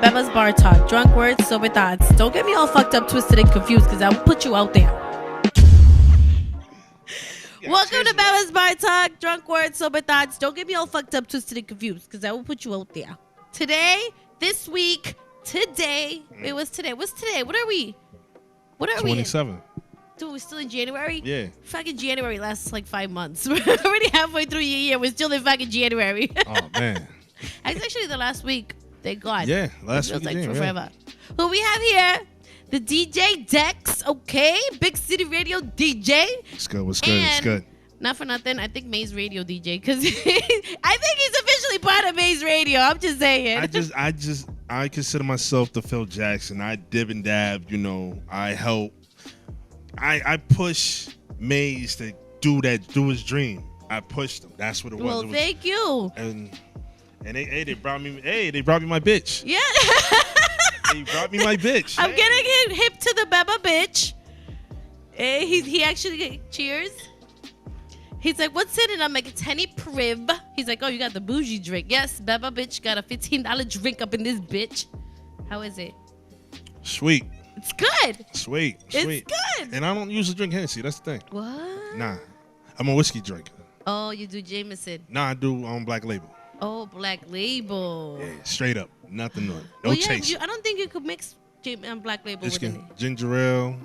Bebas Bartalk. Drunk words, sober thoughts. Don't get me all fucked up, twisted, and confused, because I'll put you out there. Welcome to Bebas Bartalk. Drunk words, sober thoughts. Don't get me all fucked up, twisted, and confused, because I will put you out there. Today, this week, today. It was today. What's today? What are we? What are 27. we? Dude, we're still in January? Yeah. Fucking January lasts like 5 months. We're already halfway through your year. We're still in fucking January. Oh, man. It's actually the last week. Thank God. Yeah, last week. It feels week. like forever. Well, we have here the DJ DEX, okay? Big City Radio DJ. What's good? What's good? What's good? Not for nothing, I think Maze Radio DJ, because I think he's officially part of Maze Radio. I'm just saying. I consider myself the Phil Jackson. I dib and dab, you know. I help. I push Maze to do his dream. I pushed him. That's what it was. Well, thank you. And they brought me my bitch. Yeah. They brought me my bitch. I'm getting hip to the Beba bitch. He actually cheers. He's like, what's in it? I'm like, it's Henny Priv. He's like, oh, you got the bougie drink. Yes, Beba bitch got a $15 drink up in this bitch. How is it? Sweet. It's good. Sweet. It's good. And I don't usually drink Hennessy. That's the thing. What? Nah. I'm a whiskey drinker. Oh, you do Jameson. Nah, I do Black Label. Oh, Black Label. Yeah, straight up. Nothing new. No chase. I don't think you could mix Black Label with it. Ginger ale,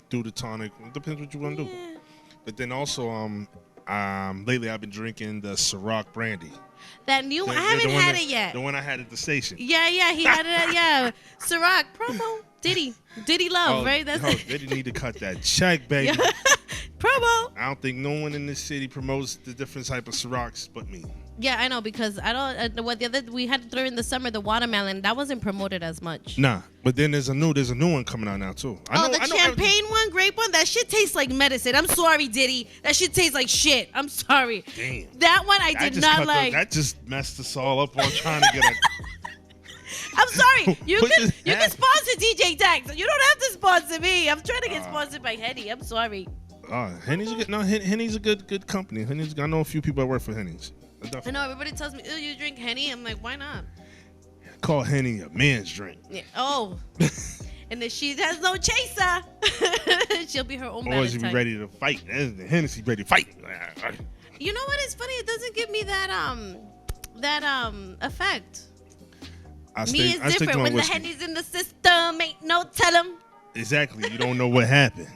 do the tonic. It depends what you want to do. But then also, lately I've been drinking the Ciroc brandy. That new one? I haven't had it yet. The one I had at the station. Yeah, he had it. Yeah, Ciroc promo. Diddy love, right? They didn't need to cut that check, baby. Yeah. Promo. I don't think no one in this city promotes the different type of Cirocs but me. Yeah, I know, because I don't. We had during the summer the watermelon that wasn't promoted as much. Nah, but then there's a new one coming out now too. The champagne one, grape one. That shit tastes like medicine. I'm sorry, Diddy. That shit tastes like shit. I'm sorry. Damn. That one I did not like. That just messed us all up on trying to get a. I'm sorry. You can sponsor DJ DEX. You don't have to sponsor me. I'm trying to get sponsored by Henny. I'm sorry. Henny's a good. No, Henny's a good company. I know a few people that work for Henny's. I know everybody tells me, "Oh, you drink Henny." I'm like, why not? Call Henny a man's drink. Yeah. Oh. And if she has no chaser, she'll be her own. Or she'll be ready to fight. Hennessy ready to fight. You know what is funny? It doesn't give me that effect. Me is different when the Henny's in the system. Ain't no tell 'em. Exactly. You don't know what happened.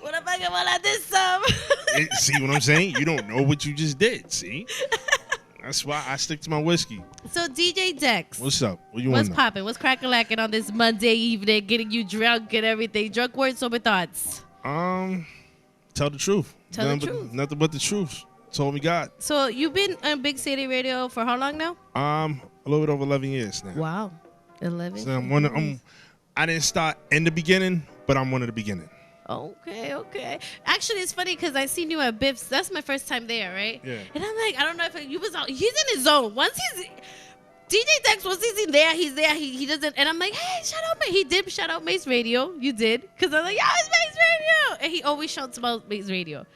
What if I get one like this some? See what I'm saying? You don't know what you just did. See? That's why I stick to my whiskey. So DJ DEX. What's up? What you want? What's popping? What's crackalacking on this Monday evening, getting you drunk and everything? Drunk words, sober thoughts. Tell the truth. Nothing but the truth. That's all we got. So you've been on Big City Radio for how long now? A little bit over 11 years now. Wow. 11 So I didn't start in the beginning, but I'm one of the beginning. Okay. Actually, it's funny because I seen you at Biff's. That's my first time there, right? Yeah. And I'm like, I don't know if you was out. He's in his zone. Once DJ DEX, once he's in there, he's there. He doesn't. And I'm like, hey, shout out Maze. He did shout out Maze Radio. You did. Because I'm like, yeah, it's Maze Radio. And he always shouts about Maze Radio.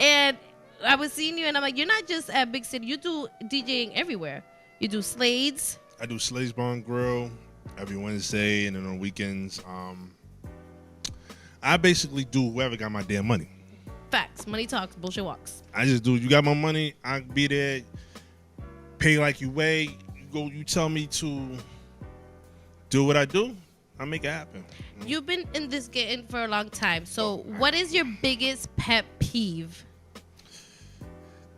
And I was seeing you and I'm like, you're not just at Big City. You do DJing everywhere. You do Slades. I do Slades Bar and Grill every Wednesday and then on weekends. I basically do whoever got my damn money. Facts. Money talks. Bullshit walks. I just do. You got my money. I be there. Pay like you weigh. You tell me to do what I do. I make it happen. You've been in this game for a long time. So what is your biggest pet peeve?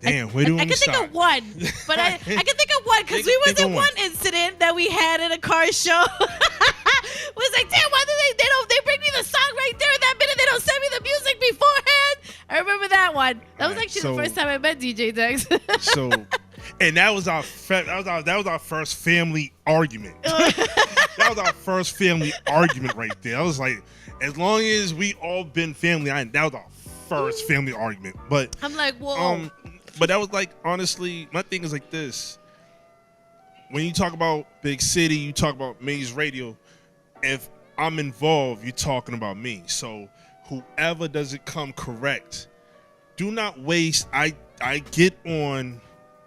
Damn, where do we start? I can think of one, but I can think of one because we was in one incident that we had at a car show. Was like, damn, why do they bring me the song right there in that minute? They don't send me the music beforehand. I remember that one. That was actually the first time I met DJ DEX. And that was our first family argument. That was our first family argument right there. I was like, as long as we all been family, that was our first family argument. But I'm like, whoa. But that was like, honestly, my thing is like this. When you talk about Big City, you talk about Maze Radio. If I'm involved, you're talking about me. So whoever doesn't come correct, do not waste. I get on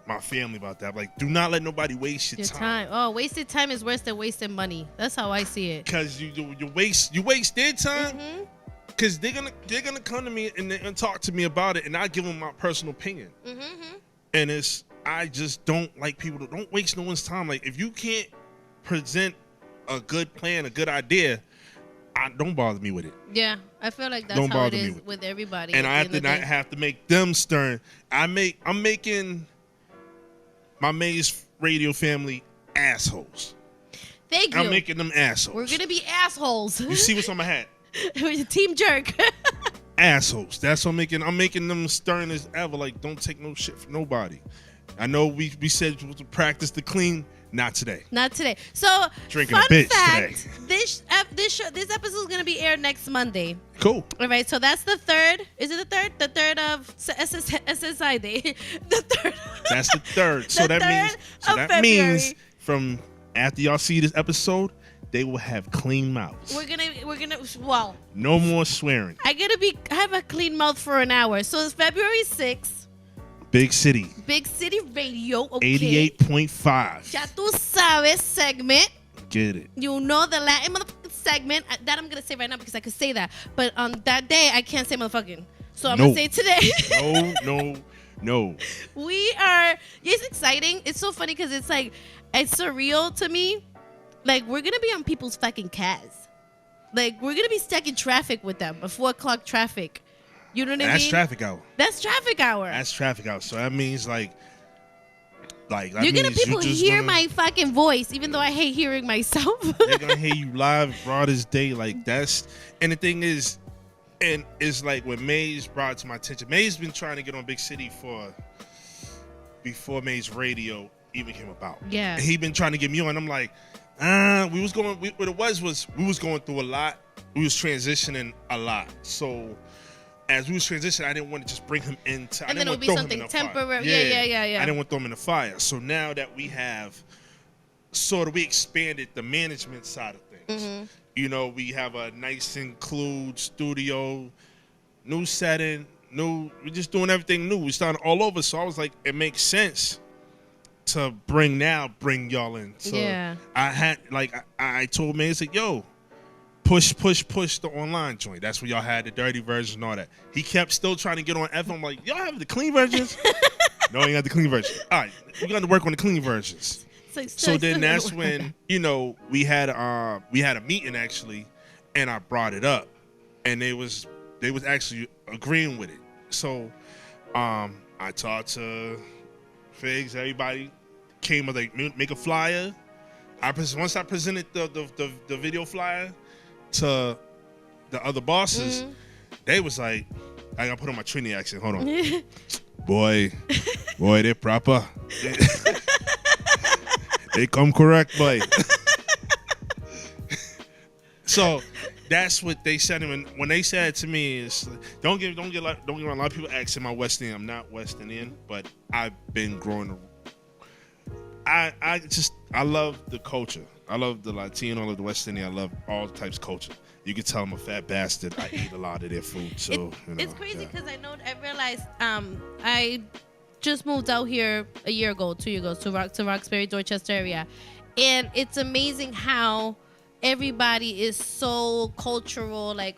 my family about that. Like, do not let nobody waste your time. Oh, wasted time is worse than wasted money. That's how I see it. Because you waste their time. Because they're gonna come to me and talk to me about it, and I give them my personal opinion. And I just don't like people don't waste no one's time. Like, if you can't present a good plan, a good idea, don't bother me with it. Yeah, I feel like that's how it is with everybody. And I have to make them stern. I'm making my Maze Radio family assholes. Thank you. I'm making them assholes. We're gonna be assholes. You see what's on my hat? Team jerk. Assholes. That's what I'm making them stern as ever. Like, don't take no shit from nobody. I know we said to practice the clean. Not today. Not today. So, drinking a bitch fact, today. This episode is gonna be aired next Monday. Cool. All right. So that's the third. Is it the third? The third of SSI Day. The third. That's the third. So that means from after y'all see this episode, they will have clean mouths. We're gonna. Well. No more swearing. I have a clean mouth for an hour. So it's February 6th. Big City Radio, okay. 88.5. Ya tú sabes segment. Get it. You know the Latin motherfucking segment. That I'm going to say right now because I could say that. But on that day, I can't say motherfucking. So I'm going to say it today. No. It's exciting. It's so funny because it's like, it's surreal to me. Like, we're going to be on people's fucking cars. Like, we're going to be stuck in traffic with them. A 4 o'clock traffic. You know what I mean? That's traffic hour. That's traffic hour. That's traffic hour. So that means that you're gonna people hear my fucking voice, even though I hate hearing myself. They're gonna hear you live, broad as day. Like, that's, and the thing is, and it's like when Maze brought it to my attention. Maze been trying to get on Big City before Maze Radio even came about. Yeah. And he been trying to get me on. I'm like, what it was we was going through a lot. We was transitioning a lot. So as we was transitioning, I didn't want to just bring him into. And then it would be something temporary. Yeah. I didn't want to throw him in the fire. So now that we have we expanded the management side of things. You know, we have a nice include studio, new setting, we're just doing everything new. We started all over. So I was like, it makes sense to bring y'all in. So yeah. I told man, it's like, yo, push the online joint. That's where y'all had the dirty version and all that. He kept still trying to get on FM. I'm like, y'all have the clean versions? No, you ain't got the clean version. All right, we got to work on the clean versions. So then that's when, you know, we had a meeting actually, and I brought it up, and they was actually agreeing with it. So I talked to Figs, everybody came with like make a flyer. Once I presented the video flyer to the other bosses, they was like, I gotta put on my Trini accent. Hold on. boy, they're proper. They come correct, boy. So that's what they said. When they said it to me, is don't get a lot of people asking my West Indian. I'm not West Indian, but I've been growing. I love the culture. I love the Latino, I love the West Indian. I love all types of culture. You can tell I'm a fat bastard. I eat a lot of their food. So it's crazy because I realized I just moved out here 2 years ago to Roxbury, Dorchester area, and it's amazing how everybody is so cultural. Like,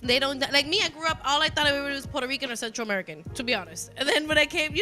they don't like me. I grew up, all I thought everybody was Puerto Rican or Central American, to be honest. And then when I came,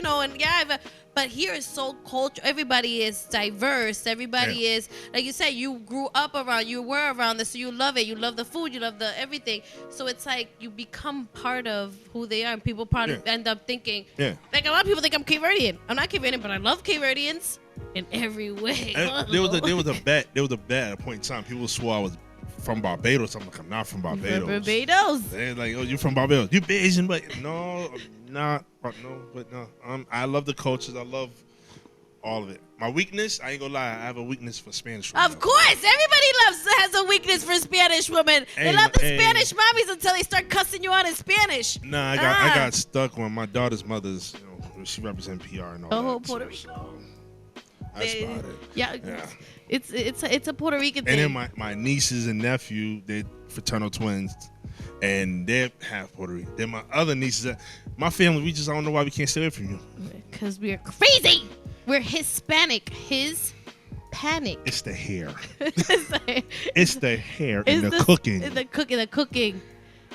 but here is so cultural. Everybody is diverse. Everybody is, like you said, you grew up around, you were around this, so you love it. You love the food, you love the everything. So it's like you become part of who they are, and people probably end up thinking, like a lot of people think I'm Cape Verdean. I'm not Cape Verdean, but I love Cape Verdeans in every way. There was a bet at a point in time. People swore I was from Barbados. I'm like, I'm not from Barbados. They're like, oh, you're from Barbados. You Asian, but no, I'm not. No. I love the cultures. I love all of it. My weakness, I ain't gonna lie, I have a weakness for Spanish women. Of course, everybody has a weakness for Spanish women. They love the Spanish mommies until they start cussing you out in Spanish. Nah, I got stuck when my daughter's mother's, she represents PR and all that. Puerto Rico. That's about it. Yeah. It's a Puerto Rican thing. And then my nieces and nephew, they're fraternal twins. and they're half Puerto Rican. Then my other nieces, my family, we just don't know why we can't stay away from you. Because we're crazy. We're Hispanic. Panic. It's the hair. It's the hair and the cooking. The cooking.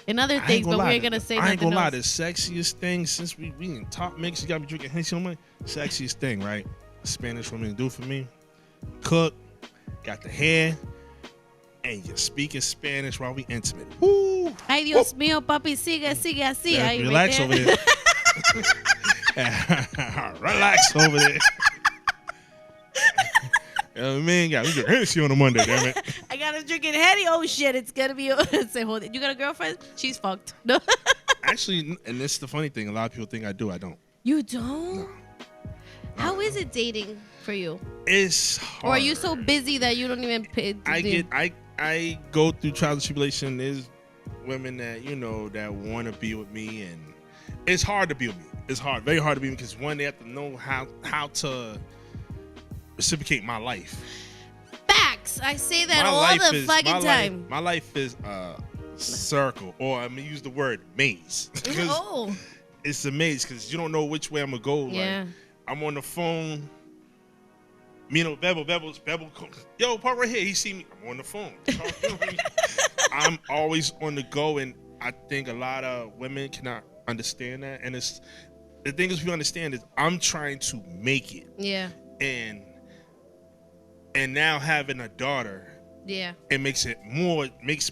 And other things, but we're gonna say nothing I ain't gonna lie, else. the sexiest thing since we in top mix, you gotta be drinking Hennessy on money. Sexiest thing, right? Spanish women do for me. Cook, got the hair, and you're speaking Spanish while we intimate. Woo! Ay, Dios mío, papi, sigue así. Yeah, Ay, relax over there. Relax over there. Man, we get Hennessy on a Monday, damn it. I gotta drink it heady. Oh shit, it's gonna be. Say, hold it. You got a girlfriend? She's fucked. No. Actually, and this is the funny thing. A lot of people think I do. I don't. You don't? No. How is it dating for you? It's hard. Or are you so busy that you don't even pay? I go through trials and tribulation. There's women that that want to be with me, and it's hard to be with me. It's hard, very hard to be with me, because one, they have to know how to reciprocate my life. Facts. I say that all the fucking time. My life is a circle, or I'm gonna use the word maze. Oh. It's a maze because you don't know which way I'm gonna go. Yeah. Like, I'm on the phone. Bebas, yo, park right here. He see me. I'm on the phone. I'm always on the go, and I think a lot of women cannot understand that. And it's the thing is, we understand is I'm trying to make it. Yeah. And now having a daughter, yeah, it makes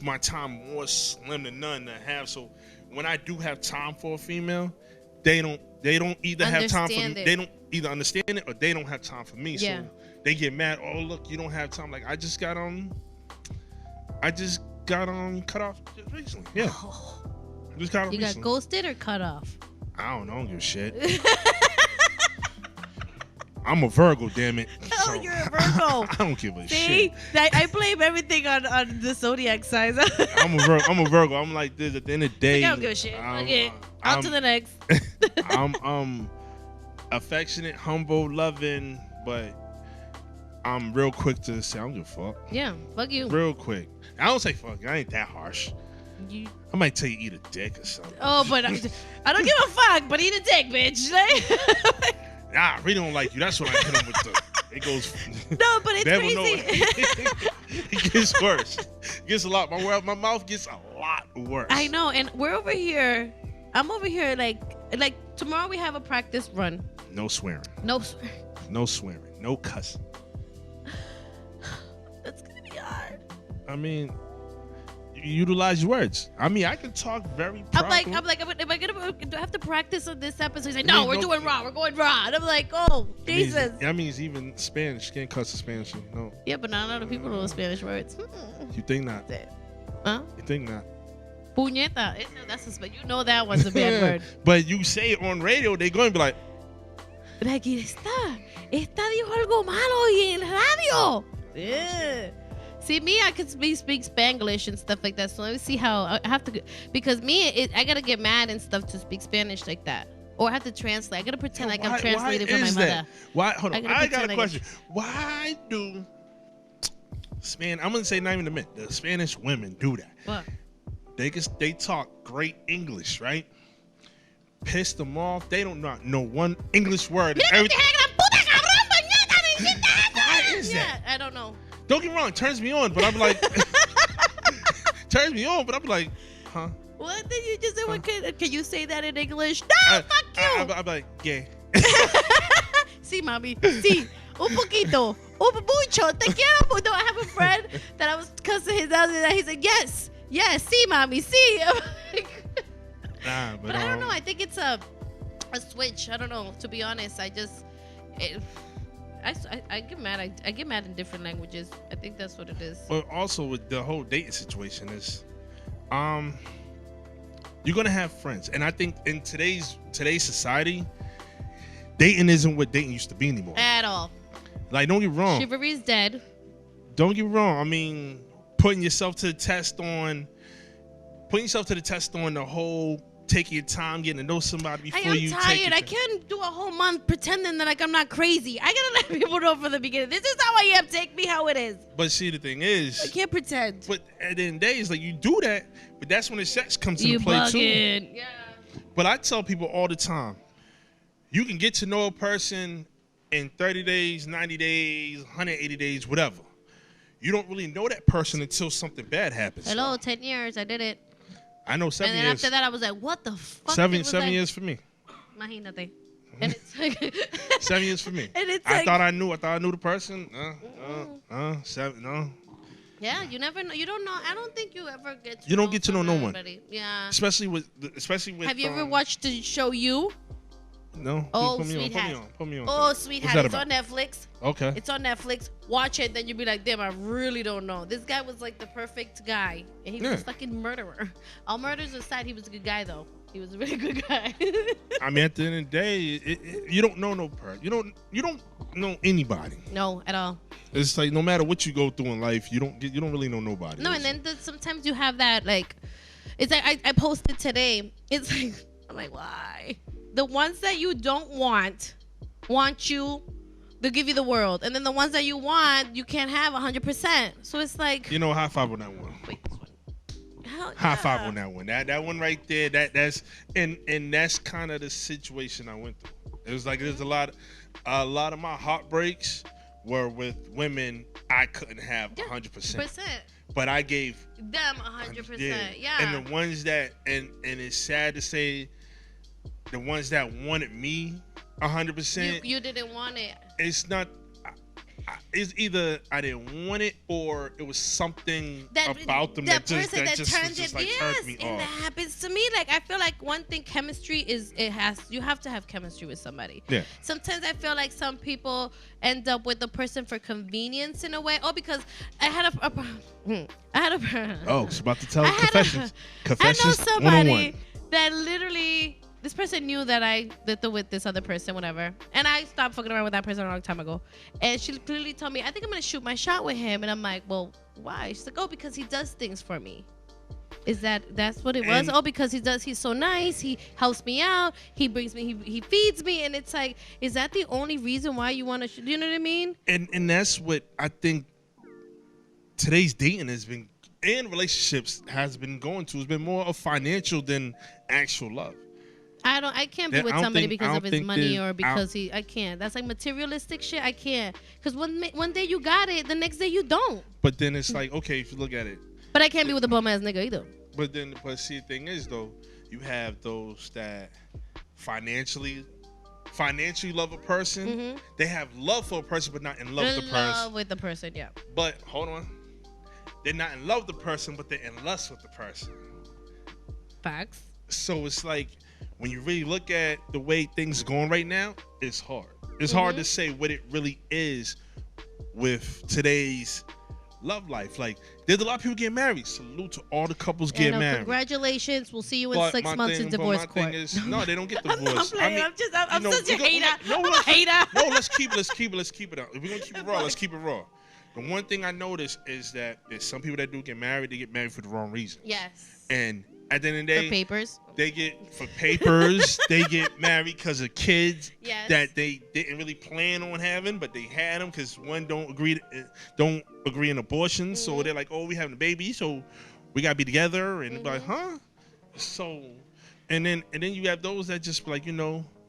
my time more slim than none to have. So when I do have time for a female, they don't either have time for me. They don't either understand it, or they don't have time for me. Yeah. So they get mad. Oh, look, you don't have time. Like I just got cut off recently. Yeah. Oh. Just cut off You recently. got ghosted or cut off? I don't know. I don't give a shit. I'm a Virgo, damn it. Oh, you're a Virgo. I don't give a See? shit. I blame everything on the zodiac signs. I'm a Virgo. I'm like this. At the end of the day, I don't give a shit. Okay. On to the next. I'm affectionate, humble, loving, but I'm real quick to say I don't give a fuck. Yeah, fuck you. Real quick. I don't say fuck. I ain't that harsh. I might tell you eat a dick or something. Oh, but I don't give a fuck. But eat a dick, bitch. Nah, I really don't like you. That's what I hit him with the. It goes. No, but it's crazy. It gets worse. It gets a lot. My mouth gets a lot worse. I know, and we're over here. I'm over here like tomorrow we have a practice run. No swearing. No swearing. No swearing. No cussing. That's gonna be hard. I mean, utilize your words. I mean, I can talk very properly. I'm like, do I have to practice on this episode? He's like, no, we're doing raw. We're going raw. And I'm like, oh, Jesus. That means even Spanish. Can't cuss in Spanish. No. Yeah, but not a lot of people know Spanish words. You think not? Huh? You think not? Puñeta. You know that one's a bad word. But you say it on radio, they're going to be like, esta dijo algo malo y en radio. Yeah. See, me, I could speak Spanglish and stuff like that. So let me see how I have to, because I gotta get mad and stuff to speak Spanish like that, or I have to translate. I gotta pretend like I'm translating for my mother. Why? Hold on. I got a question. Like Why do I'm gonna say not even a minute. The Spanish women do that. What? They talk great English, right? Piss them off. They don't know one English word. Why is that? I don't know. Don't get me wrong, it turns me on, but I'm like, huh? What did you just say? Can you say that in English? No, fuck you. I'm like, gay. Sí, mami. Sí. Un poquito. Mucho. Te quiero. No, I have a friend that I was cussing his out, and he said, yes. Yes, sí, mami. Sí. Nah, but I don't know. I think it's a switch. I don't know. To be honest, I get mad. I get mad in different languages. I think that's what it is. But also with the whole dating situation is, you're gonna have friends, and I think in today's society, dating isn't what dating used to be anymore. At all. Like, don't get me wrong. Chivalry's dead. Don't get me wrong. I mean, putting yourself to the test on the whole taking your time getting to know somebody before you take it. I am tired. I can't do a whole month pretending that like I'm not crazy. I gotta let people know from the beginning. This is how I am. Take me how it is. But see, the thing is, I can't pretend. But at the end of the day, it's like you do that, but that's when the sex comes into play bugging. too. Yeah. But I tell people all the time, you can get to know a person in 30 days, 90 days, 180 days, whatever. You don't really know that person until something bad happens. Hello, 10 years. I did it. I know 7 years. And then after that, I was like, what the fuck? 7 years for me. Imagínate. And it's like 7 years for me. And it's I thought I knew the person. 7, no. Yeah, you never know. You don't know. I don't think you ever get to You don't get to know no one. Yeah. Especially with Have you ever watched the show You? No. Oh, put me on. Oh, Sweetheart. It's on Netflix. Okay. It's on Netflix. Watch it, then you'll be like, damn, I really don't know. This guy was like the perfect guy. And he was a fucking murderer. All murders aside, he was a good guy, though. He was a really good guy. I mean, at the end of the day, you don't know no person. You don't know anybody. No, at all. It's like no matter what you go through in life, you don't really know nobody. No, and then sometimes you have that like, it's like I posted today. It's like I'm like, why? The ones that you don't want you. They'll give you the world, and then the ones that you want, you can't have 100%. So it's like, high five on that one. Wait, this one. High five on that one. That one right there. That's kind of the situation I went through. It was like there's a lot of my heartbreaks were with women I couldn't have 100%. But I gave them 100%. Yeah. And the ones that and it's sad to say, the ones that wanted me 100%. You didn't want it. It's not. It's either I didn't want it or it was something about them that just turned me off. And that happens to me. Like I feel like one thing, chemistry is you have to have chemistry with somebody. Yeah. Sometimes I feel like some people end up with the person for convenience in a way. Oh, because I had a Oh, she's about to tell confessions. Confessions. I know somebody that literally. This person knew that I lived with this other person, whatever. And I stopped fucking around with that person a long time ago. And she clearly told me, I think I'm going to shoot my shot with him. And I'm like, well, why? She's like, oh, because he does things for me. That's what it was? Oh, because he's so nice. He helps me out. He brings me, he feeds me. And it's like, is that the only reason why you want to shoot? You know what I mean? And that's what I think today's dating has been, and relationships has been going to. It's been more of financial than actual love. I can't be with somebody because of his money or because I can't. That's like materialistic shit. I can't. Because one day you got it, the next day you don't. But then it's like, okay, if you look at it. But I can't be with a bum ass nigga either. But see, the thing is though, you have those that financially love a person. Mm-hmm. They have love for a person, but not in love with the person. Love with the person, yeah. But hold on, they're not in love with the person, but they're in lust with the person. Facts. So it's like, when you really look at the way things are going right now, it's hard. It's hard to say what it really is with today's love life. Like, there's a lot of people getting married. Salute to all the couples getting married. Congratulations. We'll see you in 6 months in divorce court. No, they don't get divorced. I'm such a hater. I'm a hater. No, let's keep it out. If we're going to keep it raw, let's keep it raw. The one thing I noticed is that there's some people that do get married, they get married for the wrong reasons. Yes. And at the end of the day, for papers. They get married because of kids that they didn't really plan on having, but they had them because one don't agree in abortion. So they're like, oh, we having a baby, so we gotta be together, and they're like, huh? So, and then you have those that just like,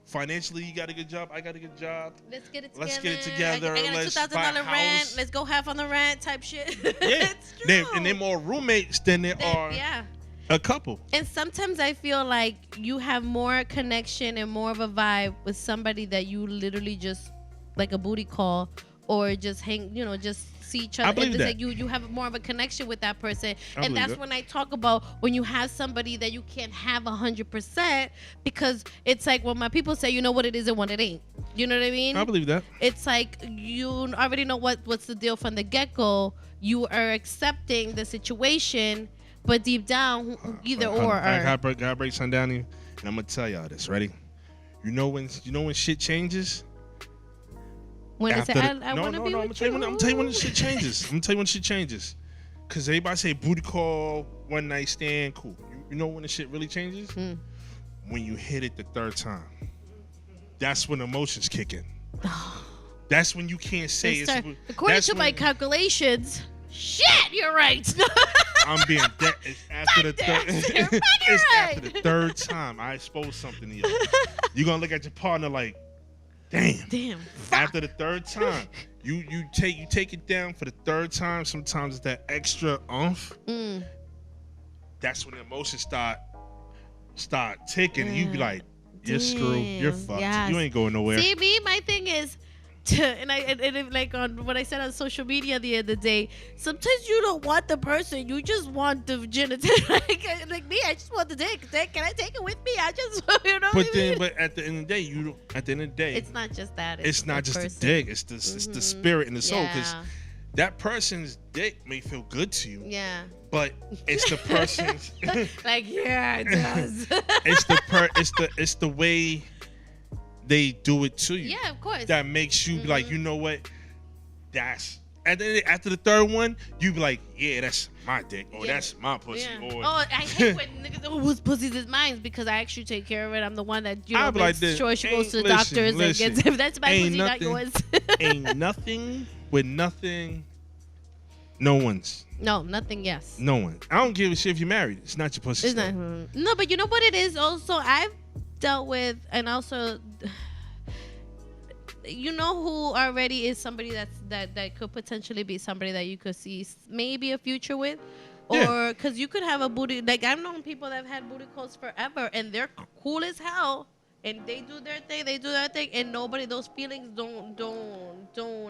financially, you got a good job, I got a good job. Let's get it together. I got a $2,000 rent. Let's go half on the rent type shit. Yeah, it's true. They're more roommates than they are. Yeah. A couple. And sometimes I feel like you have more connection and more of a vibe with somebody that you literally just like a booty call or just hang, just see each other. I believe that. Like you have more of a connection with that person. And that's when I talk about when you have somebody that you can't have 100% because it's like when my people say, you know what it is and what it ain't. You know what I mean? I believe that. It's like you already know what's the deal from the get-go. You are accepting the situation. But deep down, either or. I gotta break something down here, and I'm gonna tell y'all this. Ready? You know when shit changes. When I say I want to be with you. I'm gonna tell you when the shit changes. Cause everybody say booty call, one night stand, cool. You know when the shit really changes? when you hit it the third time. That's when emotions kick in. That's when you can't say it's. According to my calculations, shit, you're right. I'm being dead. It's after the third. It's after the third time I expose something to you. You're gonna look at your partner like, damn. After the third time, you take it down for the third time. Sometimes it's that extra oomph. That's when the emotions start ticking. And you be like, you're screwed. You're fucked. Yes. You ain't going nowhere. See, me, my thing is. And like on what I said on social media the other day, sometimes you don't want the person, you just want the virginity. like me, I just want the dick. Can I take it with me? I just, you know. But at the end of the day, it's not just that. It's not just the dick. It's the spirit and the soul. Because that person's dick may feel good to you. Yeah. But it's the person's. Like it does. It's the way they do it to you. Yeah, of course. That makes you be like, you know what? That's after the third one, you be like, yeah, that's my dick, or that's my pussy. Yeah. Or I hate when niggas whose pussy's is mine because I actually take care of it. I'm the one that makes sure she goes to the doctors and gets. That's my pussy, not yours. Ain't nothing with nothing. No one's. No, nothing. Yes. No one. I don't give a shit if you're married. It's not your pussy. It's not. No, but you know what it is. Also, I've dealt with, and also, you know who already is somebody that could potentially be somebody that you could see maybe a future with, or because you could have a booty. Like I've known people that have had booty calls forever, and they're cool as hell, and they do their thing, and nobody, those feelings are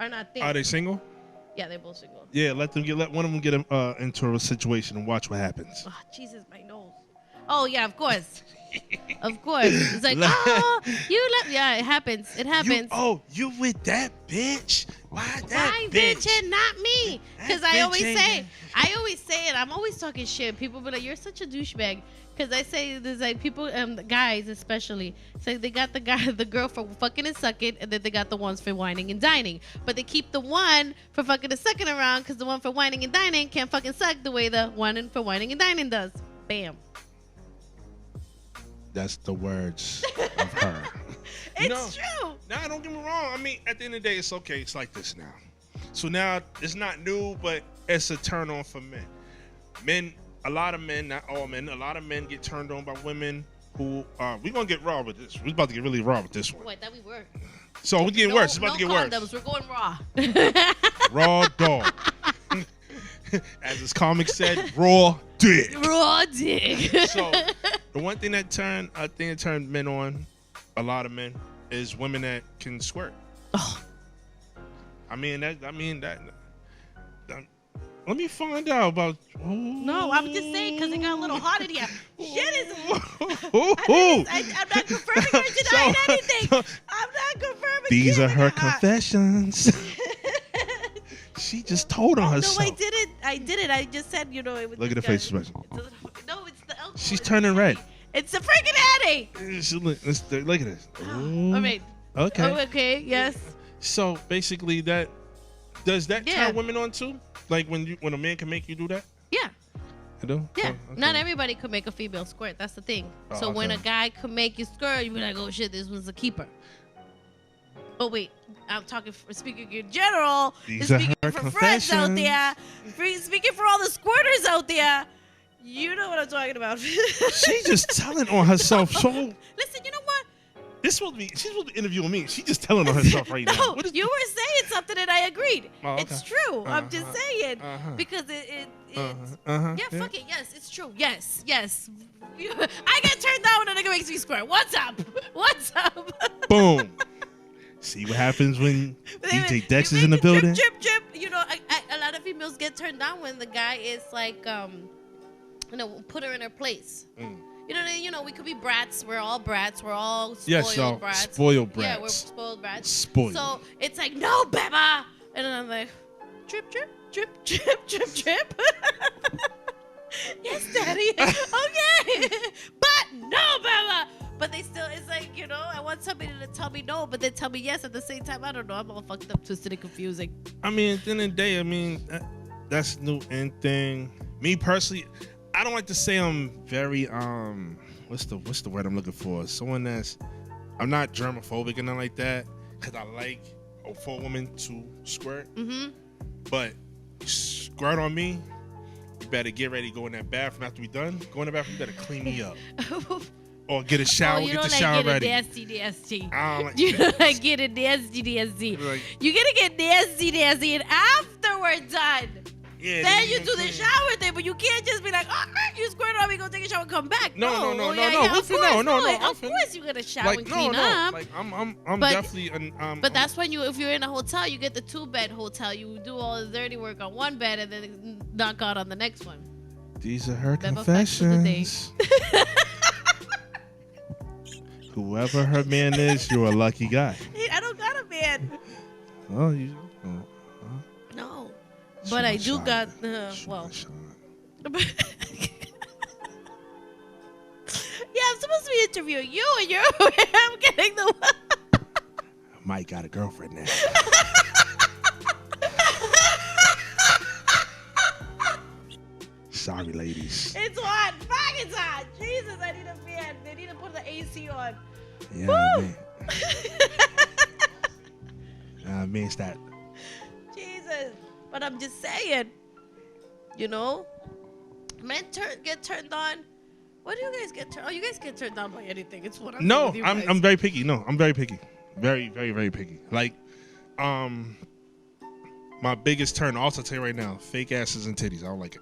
not things. Are they single? Yeah, they're both single. Yeah, let one of them get into a situation and watch what happens. Oh, Jesus, my nose. Oh yeah, of course. Of course. It's like, oh, yeah, it happens. It happens. You with that bitch? Why that bitch and not me? Because I always say it. I'm always talking shit. People be like, you're such a douchebag. Because I say there's like people, guys especially, say they got the girl for fucking and sucking, and then they got the ones for whining and dining. But they keep the one for fucking and sucking around because the one for whining and dining can't fucking suck the way the one for whining and dining does. Bam. That's the words of her. It's true. Nah, don't get me wrong. I mean, at the end of the day, it's okay. It's like this now. So now it's not new, but it's a turn on for men. Men, a lot of men, not all men, a lot of men get turned on by women who we're gonna get raw with this. We're about to get really raw with this one. Wait, that we were. So we're getting worse. It's about to get worse. We're going raw. Raw dog. As this comic said, raw dick. Raw dick. So the one thing that turned men on, a lot of men, is women that can squirt. Oh. I mean that. Let me find out about. No, I'm just saying because it got a little hot in here. Shit is. I'm not confirming or denying anything. I'm not confirming. These are her confessions. She just told on herself. No, I didn't. I just said, it was. Look at the face expression. No, it's the alcohol. She's turning red. It's the freaking Eddie. Look at this. All right. Okay. Oh, okay. Yes. So basically, does that turn women on too? Like when a man can make you do that? Yeah. You do? Yeah. Oh, okay. Not everybody could make a female squirt. That's the thing. So when a guy could make you squirt, you be like, oh shit, this one's a keeper. But wait, I'm speaking in general. Speaking for friends out there. Speaking for all the squirters out there. You know what I'm talking about. She's just telling on herself. So listen, you know what? She's supposed to be interviewing me. She's just telling on herself right now. No, you were saying something and I agreed. Oh, okay. It's true. I'm just saying because fuck it. Yes, it's true. Yes. I get turned down when a nigga makes me squirt. What's up? Boom. See what happens when DeeJay DEX is in the building. Drip. A lot of females get turned down when the guy is like, put her in her place. We could be brats. We're all brats. We're all spoiled brats. Spoiled brats. Yeah, we're spoiled brats. Spoiled. So it's like, no, Beba. And then I'm like, drip. Yes, daddy. Okay. But no, Beba. But they still, it's like, I want somebody to tell me no, but then tell me yes at the same time. I don't know. I'm all fucked up, twisted, and confusing. I mean, at the end of the day, that's new and thing. Me personally, I don't like to say I'm very, what's the word I'm looking for? Someone that's, I'm not germophobic and nothing like that, because I like for a woman to squirt. Mm-hmm. But squirt on me, you better get ready to go in that bathroom after we done. Go in the bathroom, you better clean me up. Or get a shower, get the shower ready. Nasty. I don't like you don't like get a nasty. Like, you gotta get nasty, and after we're done, then you do the shower thing. But you can't just be like, oh, you squirt on me, go take a shower, come back. No. Of course, you gotta shower and clean up. Like I'm definitely. But that's when if you're in a hotel, you get the 2-bed hotel. You do all the dirty work on one bed and then knock out on the next one. These are her confessions. Whoever her man is, you're a lucky guy. I don't got a man. Oh, you? No, but I do got. Well. Yeah, I'm supposed to be interviewing you, and you're I'm getting the. Mike got a girlfriend now. Sorry, ladies. It's hot. Fuck, it's hot. Jesus, I need a fan. They need to put the AC on. Yeah, man. Means that. Jesus. But I'm just saying, you know, men get turned on. What do you guys get turned on? Oh, you guys get turned on by anything. It's what I'm No, with you guys. I'm very picky. No, I'm very picky. Very, very, very picky. Like, my biggest turn, also tell you right now, fake asses and titties. I don't like it.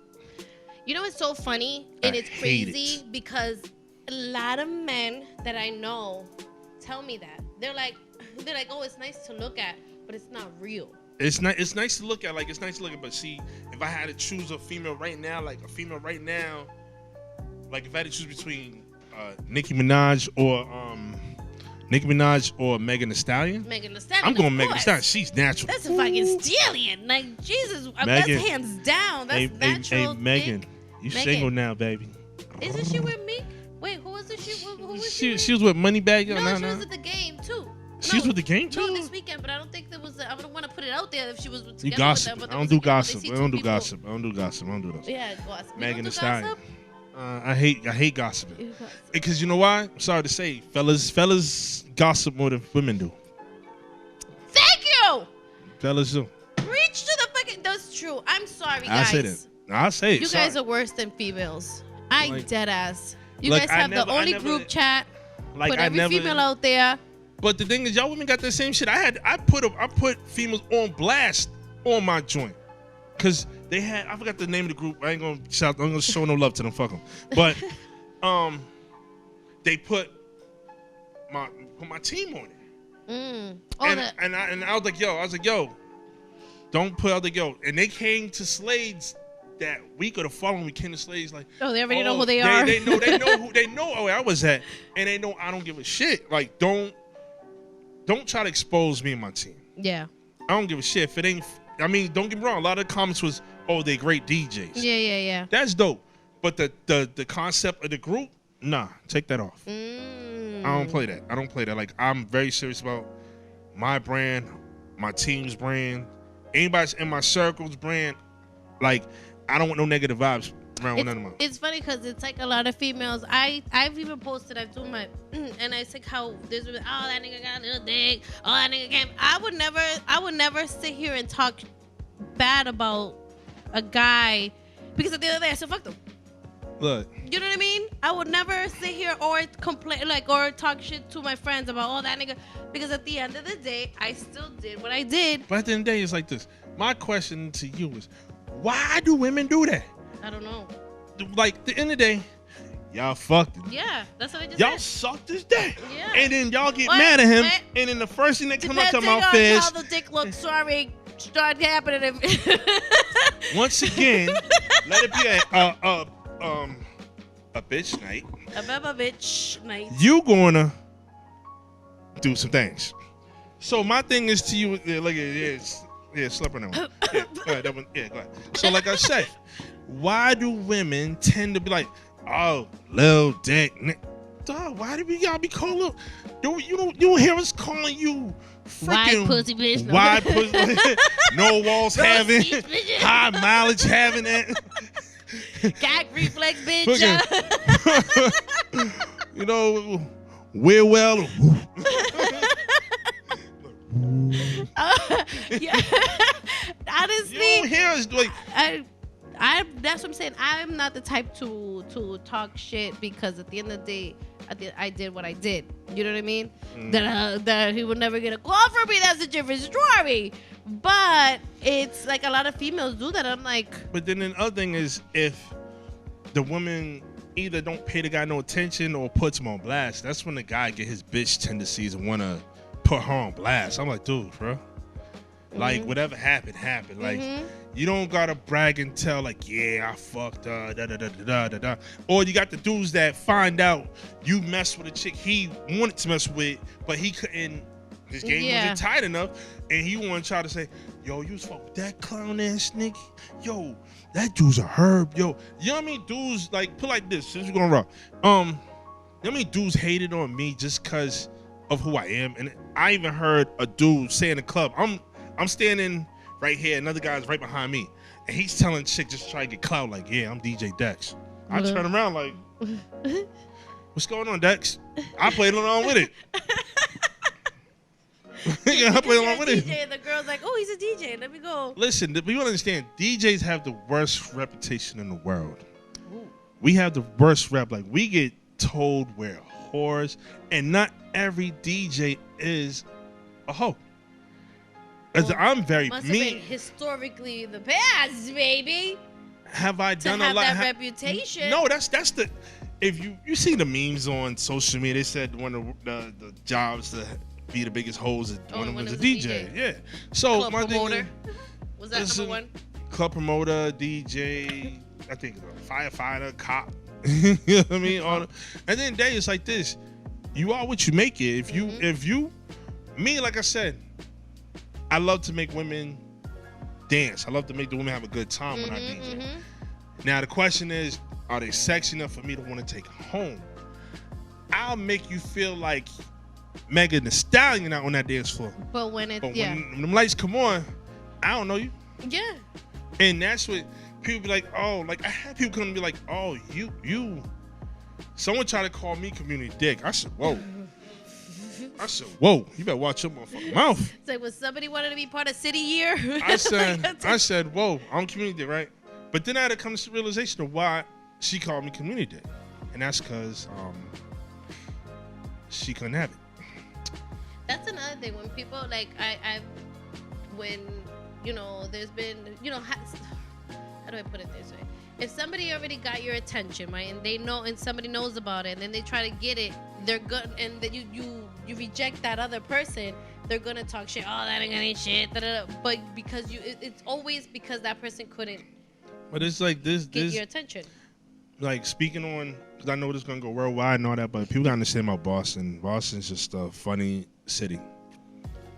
You know, it's so funny and it's crazy because a lot of men that I know tell me that. They're like, oh, it's nice to look at, but it's not real. It's nice to look at, but see, if I had to choose a female right now, like if I had to choose between Nicki Minaj or Megan Thee Stallion. I'm going Megan Thee Stallion. She's natural. That's a fucking stallion. Like, Jesus, that's hands down. That's natural. Hey, Megan, you single now, baby. Isn't she with me? Wait, who was it? Who was she? She was with Moneybagg. No, she was at the game too. She was with the game too. No, this weekend, but I don't think there was. I don't want to put it out there if she was together. You gossip. With them, I don't do gossip. I don't do gossip. I don't do those. Yeah, gossip. Megan Thee Stallion. I hate gossiping. Because you know why? I'm sorry to say, fellas gossip more than women do. Thank you. Fellas do. Reach to the fucking. That's true. I'm sorry, guys. I say that. I say it. You guys are worse than females. Dead ass. You guys have the only group chat. Put every female out there. But the thing is, y'all women got the same shit. I put females on blast on my joint, cause they had, I forgot the name of the group. I'm gonna show no love to them. Fuck them. But they put my team on it. And I was like, yo, don't put out the yo. And they came to Slade's that week or the following week. Came to Slade's like, they already know who they are. They know where I was at, and they know I don't give a shit. Like, don't try to expose me and my team. Yeah. I don't give a shit if it ain't. I mean, don't get me wrong. A lot of the comments was, "Oh, they great DJs." Yeah. That's dope. But the concept of the group, nah, take that off. I don't play that. Like, I'm very serious about my brand, my team's brand, anybody's in my circle's brand. Like, I don't want no negative vibes around none of them. It's funny because it's like a lot of females. I've even posted. I've done my and I said how there's that nigga got a little dick. Oh, that nigga came. I would never sit here and talk bad about a guy because at the end of the day I said fuck them. Look. You know what I mean? I would never sit here or complain or talk shit to my friends about that nigga, because at the end of the day I still did what I did. But at the end of the day, it's like this. My question to you is, why do women do that? I don't know. Like, at the end of the day, y'all fucked it. Yeah, that's what I just y'all said. sucked his dick. Yeah. And then y'all get mad at him, and then the first thing that come up to my mouth is, how the dick looks, sorry, start happening. Once again, let it be a bitch night. A bitch night. You gonna do some things. So my thing is to you, like, slip on that one. That one. Yeah, go ahead. So like I said, why do women tend to be like, oh, little dick? Dog, why do we gotta be calling? You don't hear us calling you freaking white pussy bitch. White pussy, no walls having, high mileage having that. Gag reflex bitch. You know, wear well. Yeah. Honestly, You don't hear us like. that's what I'm saying. I'm not the type to talk shit because at the end of the day, I did what I did. You know what I mean? That he would never get a call from me. That's a different story. But it's like a lot of females do that. I'm like. But then the other thing is if the woman either don't pay the guy no attention or puts him on blast, that's when the guy get his bitch tendencies and want to put her on blast. I'm like, dude, bro. Like, whatever happened. Like, you don't gotta brag and tell, like, yeah, I fucked da. Or you got the dudes that find out you messed with a chick he wanted to mess with, but he couldn't, his game wasn't tight enough, and he wanna try to say, yo, you was fuck with that clown ass nigga? Yo, that dude's a herb, yo. You know what I mean? Dudes, like, put like this, since we're going raw. You know what I mean? Dudes hated on me just cause of who I am. And I even heard a dude say in the club, I'm standing right here, another guy's right behind me, and he's telling chick just try to get clout, like, yeah, I'm DJ Dex. I turn around like, what's going on, Dex? I played along with it. I played along with it. DJ, and the girl's like, oh, he's a DJ. Let me go. Listen, we want to understand, DJs have the worst reputation in the world. Ooh. We have the worst rep. Like, we get told we're whores, and not every DJ is a hoe. Well, I'm very must mean. Have been historically the past, baby. Have I done to have a lot? That reputation. No, that's the. If you see the memes on social media, they said one of the jobs to be the biggest hoes, one of them was a DJ. Yeah. So club my promoter. thing was that number one? Club promoter, DJ. I think a firefighter, cop. You know what I mean? And then day it's like this. You are what you make it. If you, me, like I said, I love to make women dance. I love to make the women have a good time when I DJ. Now the question is, are they sexy enough for me to want to take home? I'll make you feel like Megan Thee Stallion out on that dance floor. But when when them lights come on, I don't know you. Yeah. And that's what people be like, oh, like I had people come and be like, oh, you. Someone tried to call me community dick. I said, whoa. You better watch your motherfucking mouth. It's like, when somebody wanted to be part of City Year. I said, whoa, I'm community dick, right? But then I had to come to the realization of why she called me community dick. And that's because she couldn't have it. That's another thing. When people, like, when, there's been, how do I put it this way? If somebody already got your attention, right, and they know, and somebody knows about it, and then they try to get it, they're good, and that you reject that other person, they're gonna talk shit. Oh, that ain't gonna ain't shit. But because it's always because that person couldn't. But it's like this get your attention. Like, speaking on, because I know this is gonna go worldwide and all that, but people don't understand about Boston. Boston's just a funny city.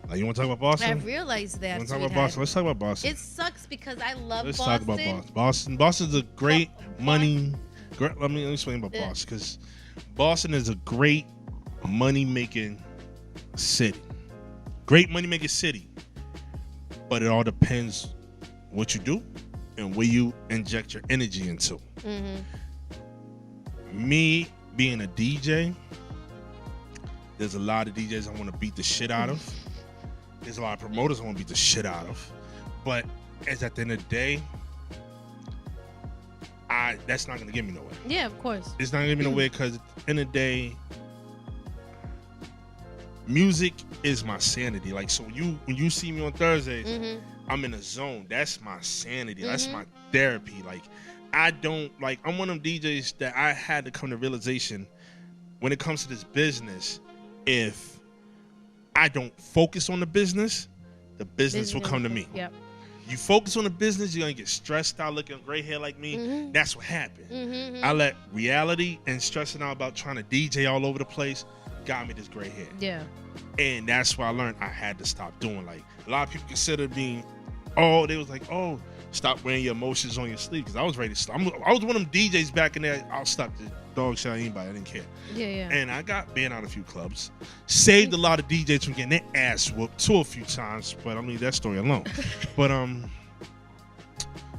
Like, you want to talk about Boston? I realized that. Let's talk about Boston. Let's talk about Boston. It sucks because I love Let's Boston. Let's talk about Boston. Boston's a great money. Let me explain about Boston, because Boston is a great money-making city. Great money-making city. But it all depends what you do and where you inject your energy into. Me being a DJ, there's a lot of DJs I want to beat the shit out of. There's a lot of promoters I want to beat the shit out of. But at the end of the day, that's not going to get me nowhere. Yeah, of course. It's not going to get me nowhere because at the end of the day, music is my sanity. Like, so when you see me on Thursdays, I'm in a zone. That's my sanity. That's my therapy. Like, I'm one of them DJs that I had to come to realization when it comes to this business, if I don't focus on the business will come to me. Yep. You focus on the business, you're going to get stressed out looking gray hair like me. That's what happened. I let reality and stressing out about trying to DJ all over the place got me this gray hair. Yeah. And that's why I learned I had to stop doing. Like, a lot of people consider me, they was like, oh, stop wearing your emotions on your sleeve. Because I was ready to stop. I was one of them DJs back in there. I'll stop the dog shit on anybody. I didn't care. Yeah. And I got banned out of a few clubs. Saved a lot of DJs from getting their ass whooped a few times. But I mean, that story alone. But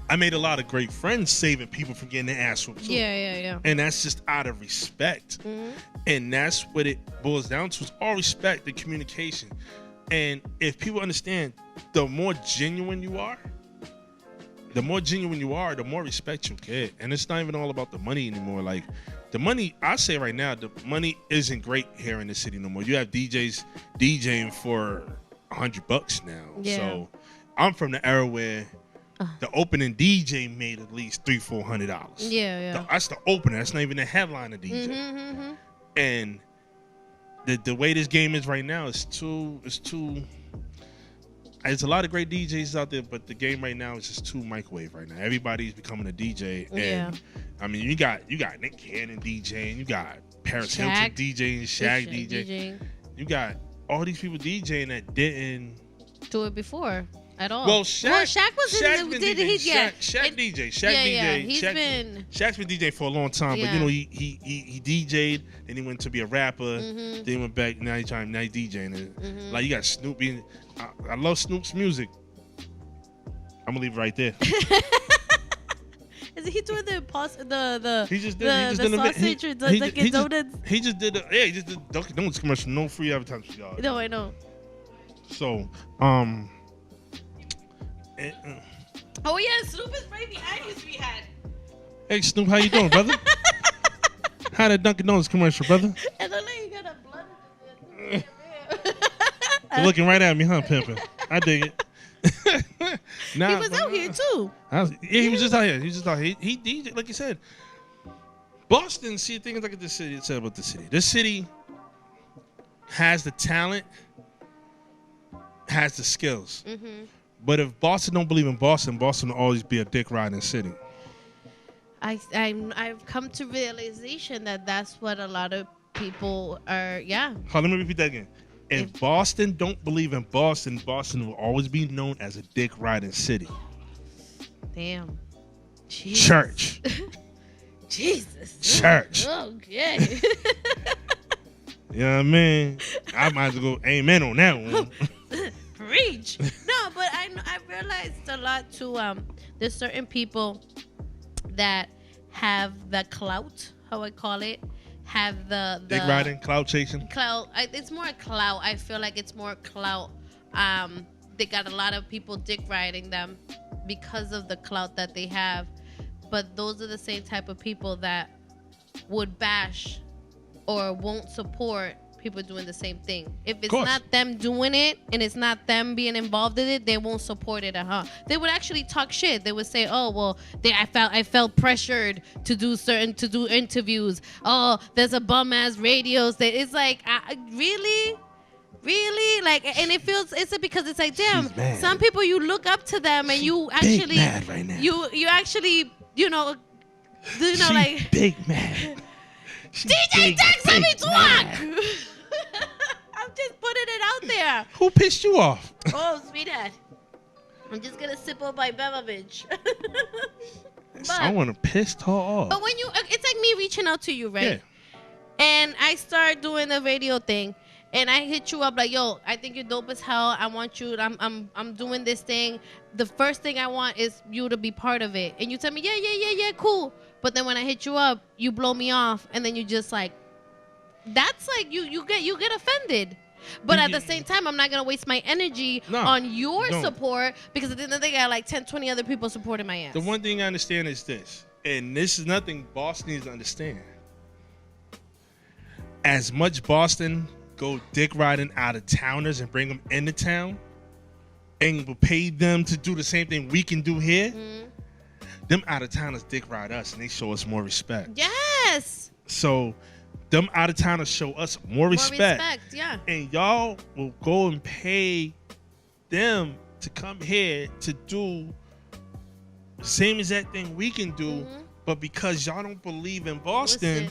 I made a lot of great friends saving people from getting their ass whooped too. Yeah. And that's just out of respect. Mm-hmm. And that's what it boils down to, is all respect and communication. And if people understand, the more genuine you are, the more respect you get. And it's not even all about the money anymore. Like, the money, I say right now, the money isn't great here in the city no more. You have DJs DJing for $100 now. Yeah. So I'm from the era where the opening DJ made at least $300-400. Yeah. That's the opener. That's not even the headliner DJ. Mm-hmm. And the way this game is right now is too. There's a lot of great DJs out there, but the game right now is just too microwave right now. Everybody's becoming a DJ, and I mean, you got Nick Cannon DJing, you got Paris Hilton DJing, Shaq DJing. You got all these people DJing that didn't do it before at all. Well, Shaq was in the Shaq DJing. Shaq's been DJing for a long time, but you know he DJ'd, then he went to be a rapper, then he went back. Now he's DJing. Like, you got Snoop being. I love Snoop's music. I'm gonna leave it right there. Is he doing the He just did the sausage or the Dunkin' Donuts? He just did Dunkin' Donuts commercial. No free advertising for y'all. No, I know. So, oh yeah, Snoop is right behind you, sweetheart. Hey Snoop, how you doing, brother? How that Dunkin' Donuts commercial, brother? And then you got a blood in You're looking right at me, huh, pimpin'? I dig it. Nah, he was out here too. He was just out here. He DJ, like you said. Boston, see, things like this city. It's about the city. This city has the talent, has the skills. But if Boston don't believe in Boston, Boston will always be a dick riding city. I've come to realization that that's what a lot of people are. Yeah. Hold on, let me repeat that again. If Boston don't believe in Boston, Boston will always be known as a dick riding city. Damn. Jesus. Church. Jesus. Church. Okay. You know what I mean? I might as well go amen on that one. Preach. No, but I realized a lot too. There's certain people that have the clout, how I call it. Have the dick riding, clout chasing. Clout. It's more clout. I feel like it's more clout. They got a lot of people dick riding them because of the clout that they have. But those are the same type of people that would bash or won't support people doing the same thing. If it's not them doing it and it's not them being involved in it, they won't support it. They would actually talk shit. They would say, "Oh, well, I felt pressured to do interviews. Oh, there's a bum ass radio." It's like, really, like, and it's because it's like, damn. Some people you look up to them and you actually, right now. you actually, like big mad. DeeJay DEX, let me talk. I'm just putting it out there. Who pissed you off? Oh, sweetheart. I'm just going to sip on my Bebas. I want to piss her off. But when it's like me reaching out to you, right? Yeah. And I start doing the radio thing. And I hit you up like, yo, I think you're dope as hell. I want you. I'm doing this thing. The first thing I want is you to be part of it. And you tell me, yeah, cool. But then when I hit you up, you blow me off, and then you just like, that's like you get offended. But at the same time, I'm not gonna waste my energy on your support, because at the end of the day, I got like 10, 20 other people supporting my ass. The one thing I understand is this, and this is nothing Boston needs to understand. As much Boston go dick riding out of towners and bring them into town, and will pay them to do the same thing we can do here. Them out of towners dick ride us, and they show us more respect. Yes. So, them out of towners show us more respect. Yeah. And y'all will go and pay them to come here to do the same exact thing we can do, but because y'all don't believe in Boston,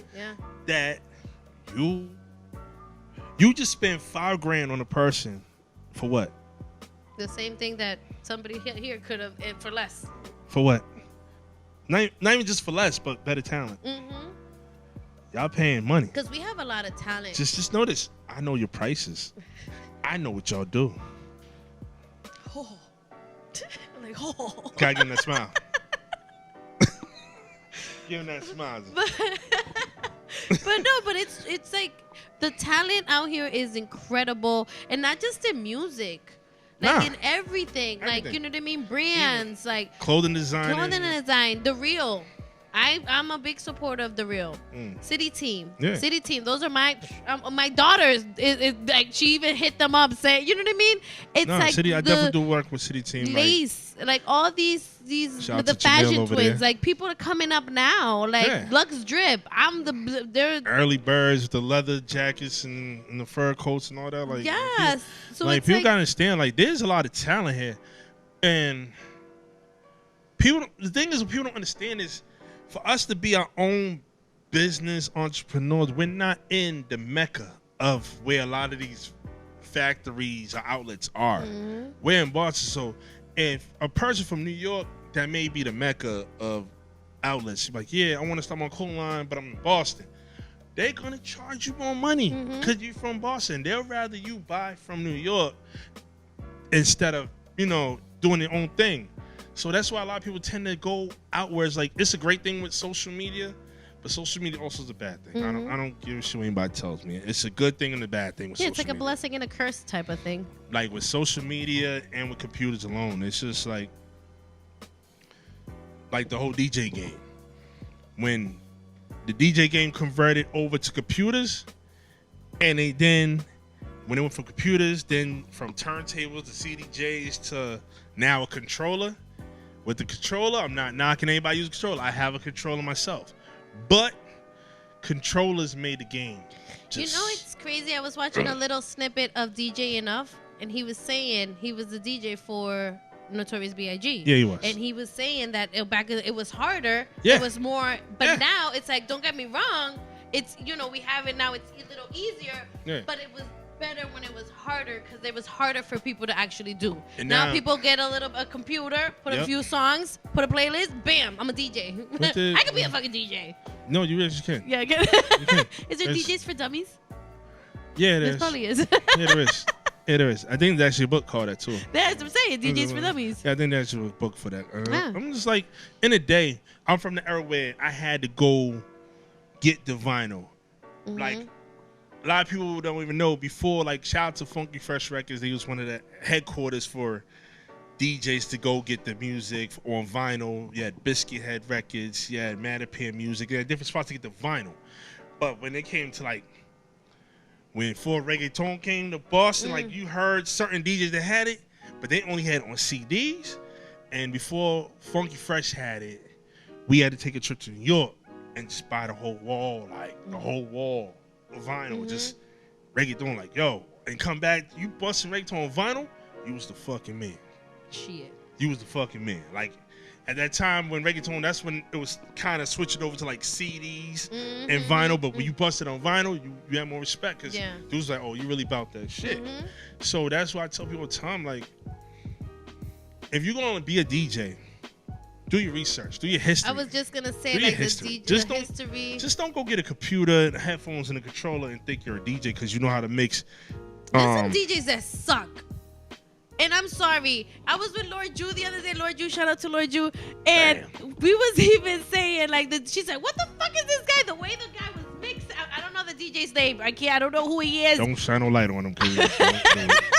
that you just spend $5,000 on a person for what? The same thing that somebody here could have, and for less. For what? Not even just for less, but better talent. Y'all paying money. Because we have a lot of talent. Just notice, I know your prices. I know what y'all do. Oh. Like, oh. Gotta give him that smile. Give him that smile. But no, but it's like the talent out here is incredible, and not just in music, like in everything. Like, you know what I mean? Brands, like clothing design, the Real. I'm a big supporter of the Real. City Team. Yeah. City Team. Those are my daughters. Like, she even hit them up saying, you know what I mean? It's like City. I definitely do work with City Team. Lace, like all these the fashion twins. Like, people are coming up now. Like Lux Drip. They're early birds, the leather jackets and the fur coats and all that. Like, yes. So like, people gotta understand. Like, there's a lot of talent here, and people. The thing is, what people don't understand is, for us to be our own business entrepreneurs, we're not in the mecca of where a lot of these factories or outlets are. We're in Boston. So if a person from New York, that may be the mecca of outlets, like, yeah, I want to start my clothing line, but I'm in Boston. They're going to charge you more money because you're from Boston. They'll rather you buy from New York instead of, doing their own thing. So that's why a lot of people tend to go outwards. Like, it's a great thing with social media, but social media also is a bad thing. I don't give a shit what anybody tells me. It's a good thing and a bad thing with social media. It's like a blessing and a curse type of thing. Like, with social media and with computers alone, it's just like the whole DJ game. When the DJ game converted over to computers, and when it went from computers, then from turntables to CDJs to now a controller. With the controller, I'm not knocking anybody use a controller. I have a controller myself. But controllers made the game. It's crazy. I was watching a little snippet of DJ Enough, and he was saying he was the DJ for Notorious B.I.G. Yeah, he was. And he was saying that back it was harder. Yeah. It was more. But now it's like, don't get me wrong. It's, we have it now. It's a little easier. Yeah. But it was better when it was harder, because it was harder for people to actually do. And now people get a computer, put a few songs, put a playlist, bam, I'm a DJ. I could be a fucking DJ. No, you actually can. Yeah, I can. Is there DJs for dummies? Yeah, there probably is. Yeah, there is. Yeah, there is. I think there's actually a book called that too. That's what I'm saying. DJs for dummies. Yeah, I think there's a book for that. I'm just like, in the day, I'm from the era where I had to go get the vinyl. Like, a lot of people don't even know, before, like, shout out to Funky Fresh Records, they was one of the headquarters for DJs to go get the music on vinyl. You had Biscuit Head Records, you had Mattapan Music, you had different spots to get the vinyl. But when it came to, like, before reggaeton came to Boston, like, you heard certain DJs that had it, but they only had it on CDs. And before Funky Fresh had it, we had to take a trip to New York and just buy the whole wall, the whole wall. Vinyl, just reggaeton, like, yo, and come back, you busting reggaeton on vinyl, you was the fucking man. Shit. You was the fucking man. Like, at that time when reggaeton, that's when it was kind of switching over to like CDs and vinyl, but when you busted on vinyl, you had more respect, because dudes like, oh, you really about that shit. So that's why I tell people all the time, like, if you're going to be a DJ, do your research. Do your history. I was just gonna say, like, history. Just don't go get a computer, and headphones, and a controller and think you're a DJ because you know how to mix. There's some DJs that suck. And I'm sorry. I was with Lord Jew the other day. Lord Jew, shout out to Lord Jew. And we was even saying, like, she said, what the fuck is this guy? The way the guy was mixed. I don't know the DJ's name. I don't know who he is. Don't shine no light on him, please.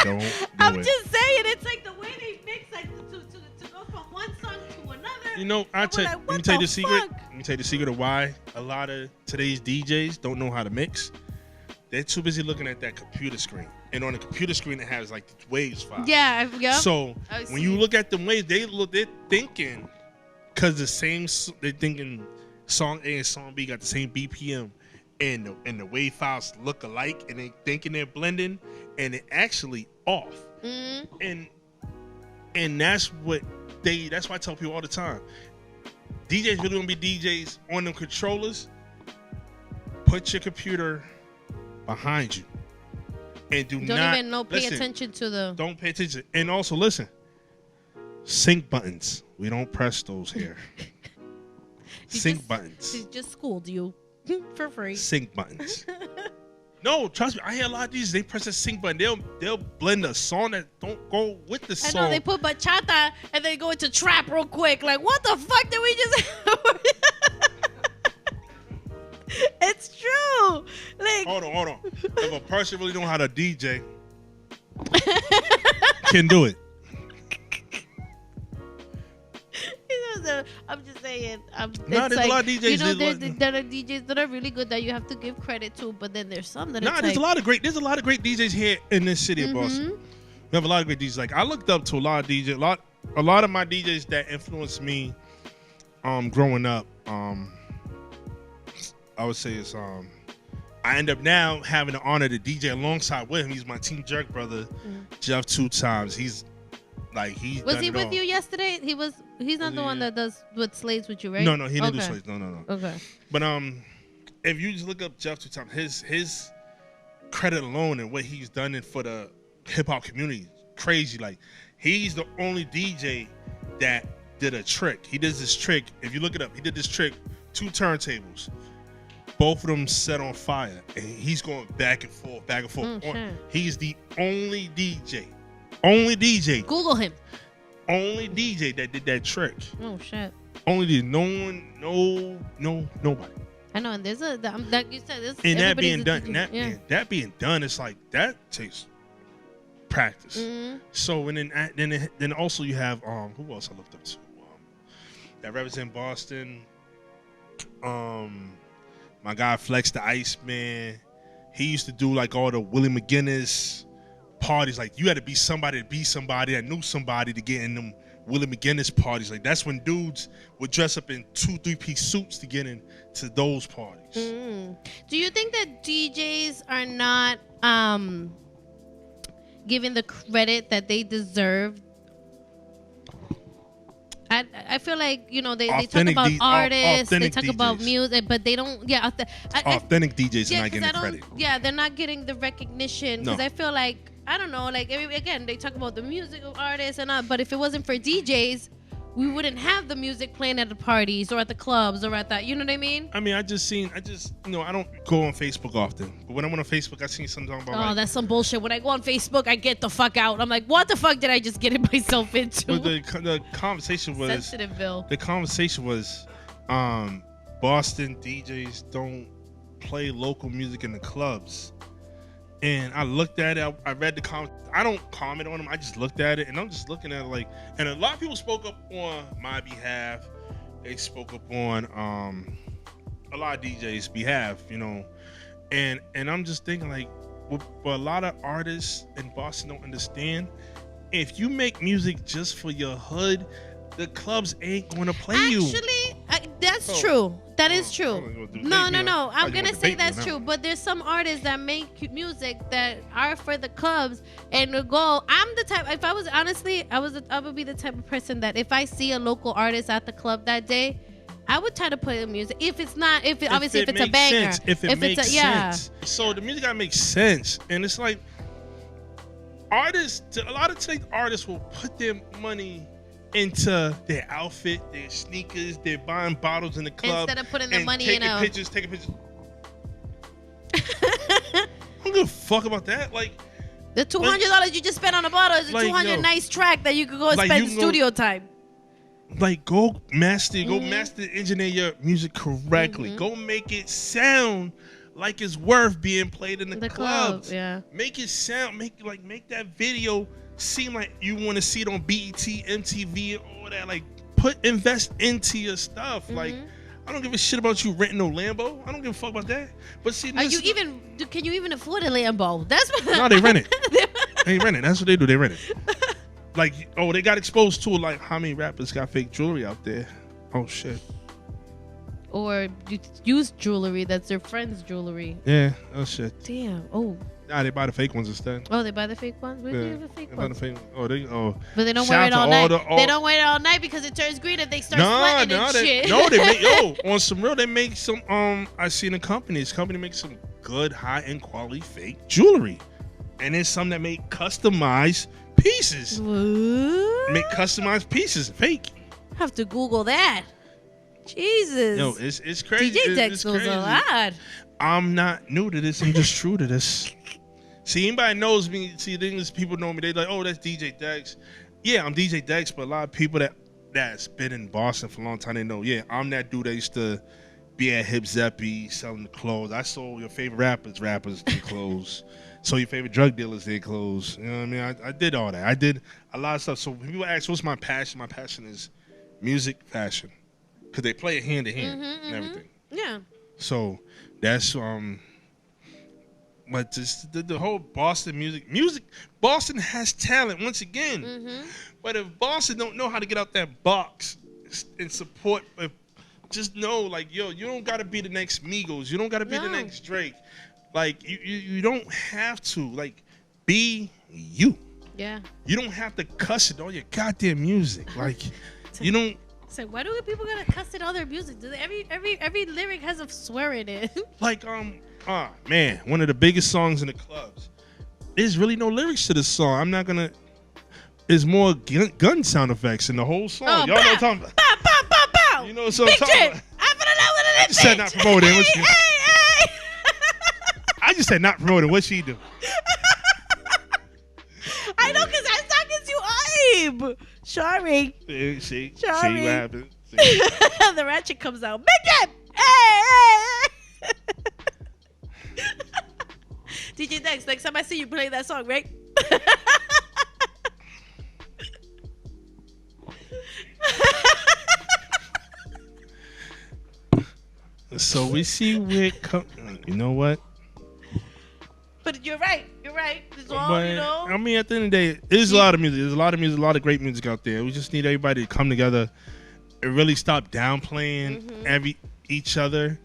Don't I'm just saying, it's like the way they mix, like, to go from one song to another. Let me tell you the secret. Let me tell you the secret of why a lot of today's DJs don't know how to mix. They're too busy looking at that computer screen. And on the computer screen, it has, like, the waves file. Yeah. So when you look at the waves, they're thinking, because they're thinking song A and song B got the same BPM, and the wave files look alike, and they thinking they're blending, and they're actually off. And that's why I tell people all the time, DJs really want to be DJs on them controllers. Put your computer behind you, and don't pay attention to the. Don't pay attention, and also listen. Sync buttons. We don't press those here. Sync buttons. She just schooled you for free. Sync buttons. No, trust me. I hear a lot of these. They press a sync button. They'll blend a song that don't go with the song. I know, they put bachata and they go into trap real quick. Like, what the fuck did we just? hold on. If a person really know how to DJ, can do it. I'm just saying. There's a lot of DJs. You know, there are DJs that are really good that you have to give credit to, but then there's some that there's a lot of great DJs here in this city of Boston. We have a lot of great DJs. Like I looked up to a lot of DJs. A lot of my DJs that influenced me, growing up. I would say it's I end up now having the honor to DJ alongside with him. He's my Team Jerk brother, Jeff 2 times. He's was he with you yesterday? He's not the one that does with slaves with you, right? No, he didn't do slaves. No. Okay. But if you just look up Jeff 2 times, his credit alone and what he's done for the hip hop community, crazy. Like he's the only DJ that did a trick. He does this trick. If you look it up, he did this trick. 2 turntables, both of them set on fire, and he's going back and forth. He's the only DJ. Google him. Only DJ that did that trick. Oh shit. Only DJ. Nobody. I know, and there's like you said, this. And that being done, that being done, it's like that takes practice. So and then also you have who else I looked up to? That represent Boston. My guy Flex the Iceman. He used to do like all the Willie McGinnis parties. Like you had to be somebody that knew somebody to get in them Willie McGinnis parties. Like that's when dudes would dress up in 2-3-piece suits to get into those parties. Do you think that DJs are not given the credit that they deserve? I feel like, you know, they talk about artists, they talk about music, but they don't. Yeah, authentic DJs are not getting the credit. Yeah, they're not getting the recognition because I feel like, I don't know, like again, they talk about the music of artists and all, but if it wasn't for DJs, we wouldn't have the music playing at the parties or at the clubs or at that. You know what I mean? I mean, I just I don't go on Facebook often, but when I'm on Facebook, I seen something talking about. Oh, that's some bullshit. When I go on Facebook, I get the fuck out. I'm like, what the fuck did I just get myself into? But the conversation was sensitive, Bill. The conversation was, Boston DJs don't play local music in the clubs. And I looked at it. I read the comments. I don't comment on them. I just looked at it, and I'm just looking at it like. And a lot of people spoke up on my behalf. They spoke up on a lot of DJs' behalf, you know. And I'm just thinking like, what a lot of artists in Boston don't understand. If you make music just for your hood, the clubs ain't going to play you. Actually, that's true. That is true. No. I'm going to say that's true. But there's some artists that make music that are for the clubs and go. I'm the type, if I was honestly, I would be the type of person that if I see a local artist at the club that day, I would try to play the music. If it's a banger. If it makes sense. So the music gotta make sense. And it's like artists, a lot of today's artists will put their money into their outfit, their sneakers, they're buying bottles in the club instead of putting the money in taking pictures. I don't give a fuck about that. Like the $200 you just spent on a bottle is a $200 nice track that you could go spend studio time. Like go master engineer your music correctly. Go make it sound like it's worth being played in the clubs. Yeah. Make it sound make that video seem like you want to see it on BET, MTV, and all that. Like, invest into your stuff. Like, I don't give a shit about you renting no Lambo. I don't give a fuck about that. But see, can you even afford a Lambo? That's what. No, they rent it. They rent it. That's what they do. They rent it. Like, they got exposed to like how many rappers got fake jewelry out there. Oh shit. Or used jewelry that's their friend's jewelry. Yeah. Oh shit. Damn. Oh. Nah, they buy the fake ones instead. Oh, they buy the fake ones? Where do you have the fake ones? But they don't wear it all night. They don't wear it all night because it turns green and they start sweating and shit. They make, on some real, they make some, I seen a company. This company makes some good, high-end quality fake jewelry. And there's some that make customized pieces. What? Make customized pieces, fake. I have to Google that. Jesus. Yo, it's crazy. DeeJay DEX knows a lot. I'm not new to this. I'm just true to this. See, anybody knows me. See, things people know me. They like, oh, that's DeeJay DEX. Yeah, I'm DeeJay DEX, but a lot of people that's been in Boston for a long time, they know, yeah, I'm that dude that used to be at Hip Zeppy selling the clothes. I saw your favorite rappers their clothes. So your favorite drug dealers their clothes. You know what I mean? I did all that. I did a lot of stuff. So when people ask what's my passion is music, fashion, because they play it hand in hand and everything. Yeah. So that's but just the whole Boston music. Boston has talent once again. But if Boston don't know how to get out that box and support, just know, like, yo, you don't gotta be the next Migos. You don't gotta be the next Drake. Like, you don't have to. Like, be you. Yeah. You don't have to cuss it on your goddamn music. Like, you don't. So why do people gotta cuss in all their music? Every lyric has a swear in it. Like, man, one of the biggest songs in the clubs. There's really no lyrics to this song. I'm not gonna. There's more gun sound effects in the whole song. Y'all know what I'm talking about. Pow, pow, pow, pow. You know what I'm talking about. I'm gonna know what it is. I just said not promoting. Hey. I just said not promoting. What she do? I know, because that song is you Abe. Sorry. See what Sorry. happened. The ratchet comes out. Midget! Hey! DeeJay DEX, next time I see you play that song, right? So we see where you know what? But you're right. It's all, you know. I mean, at the end of the day, there's a lot of music. There's a lot of music, a lot of great music out there. We just need everybody to come together and really stop downplaying each other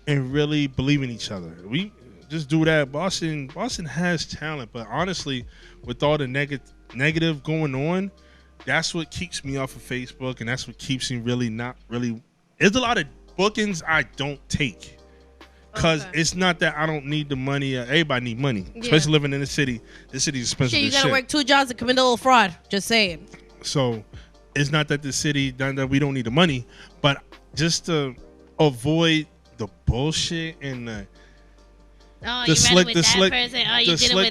and really believe in each other. We just do that. Boston has talent, but honestly, with all the negative going on, that's what keeps me off of Facebook, and that's what keeps me really not really. There's a lot of bookings I don't take. Because it's not that I don't need the money. Everybody need money, especially living in the city. The city's expensive as shit. You gotta work 2 jobs to commit a little fraud. Just saying. So it's not that the city, that we don't need the money, but just to avoid the bullshit and the slick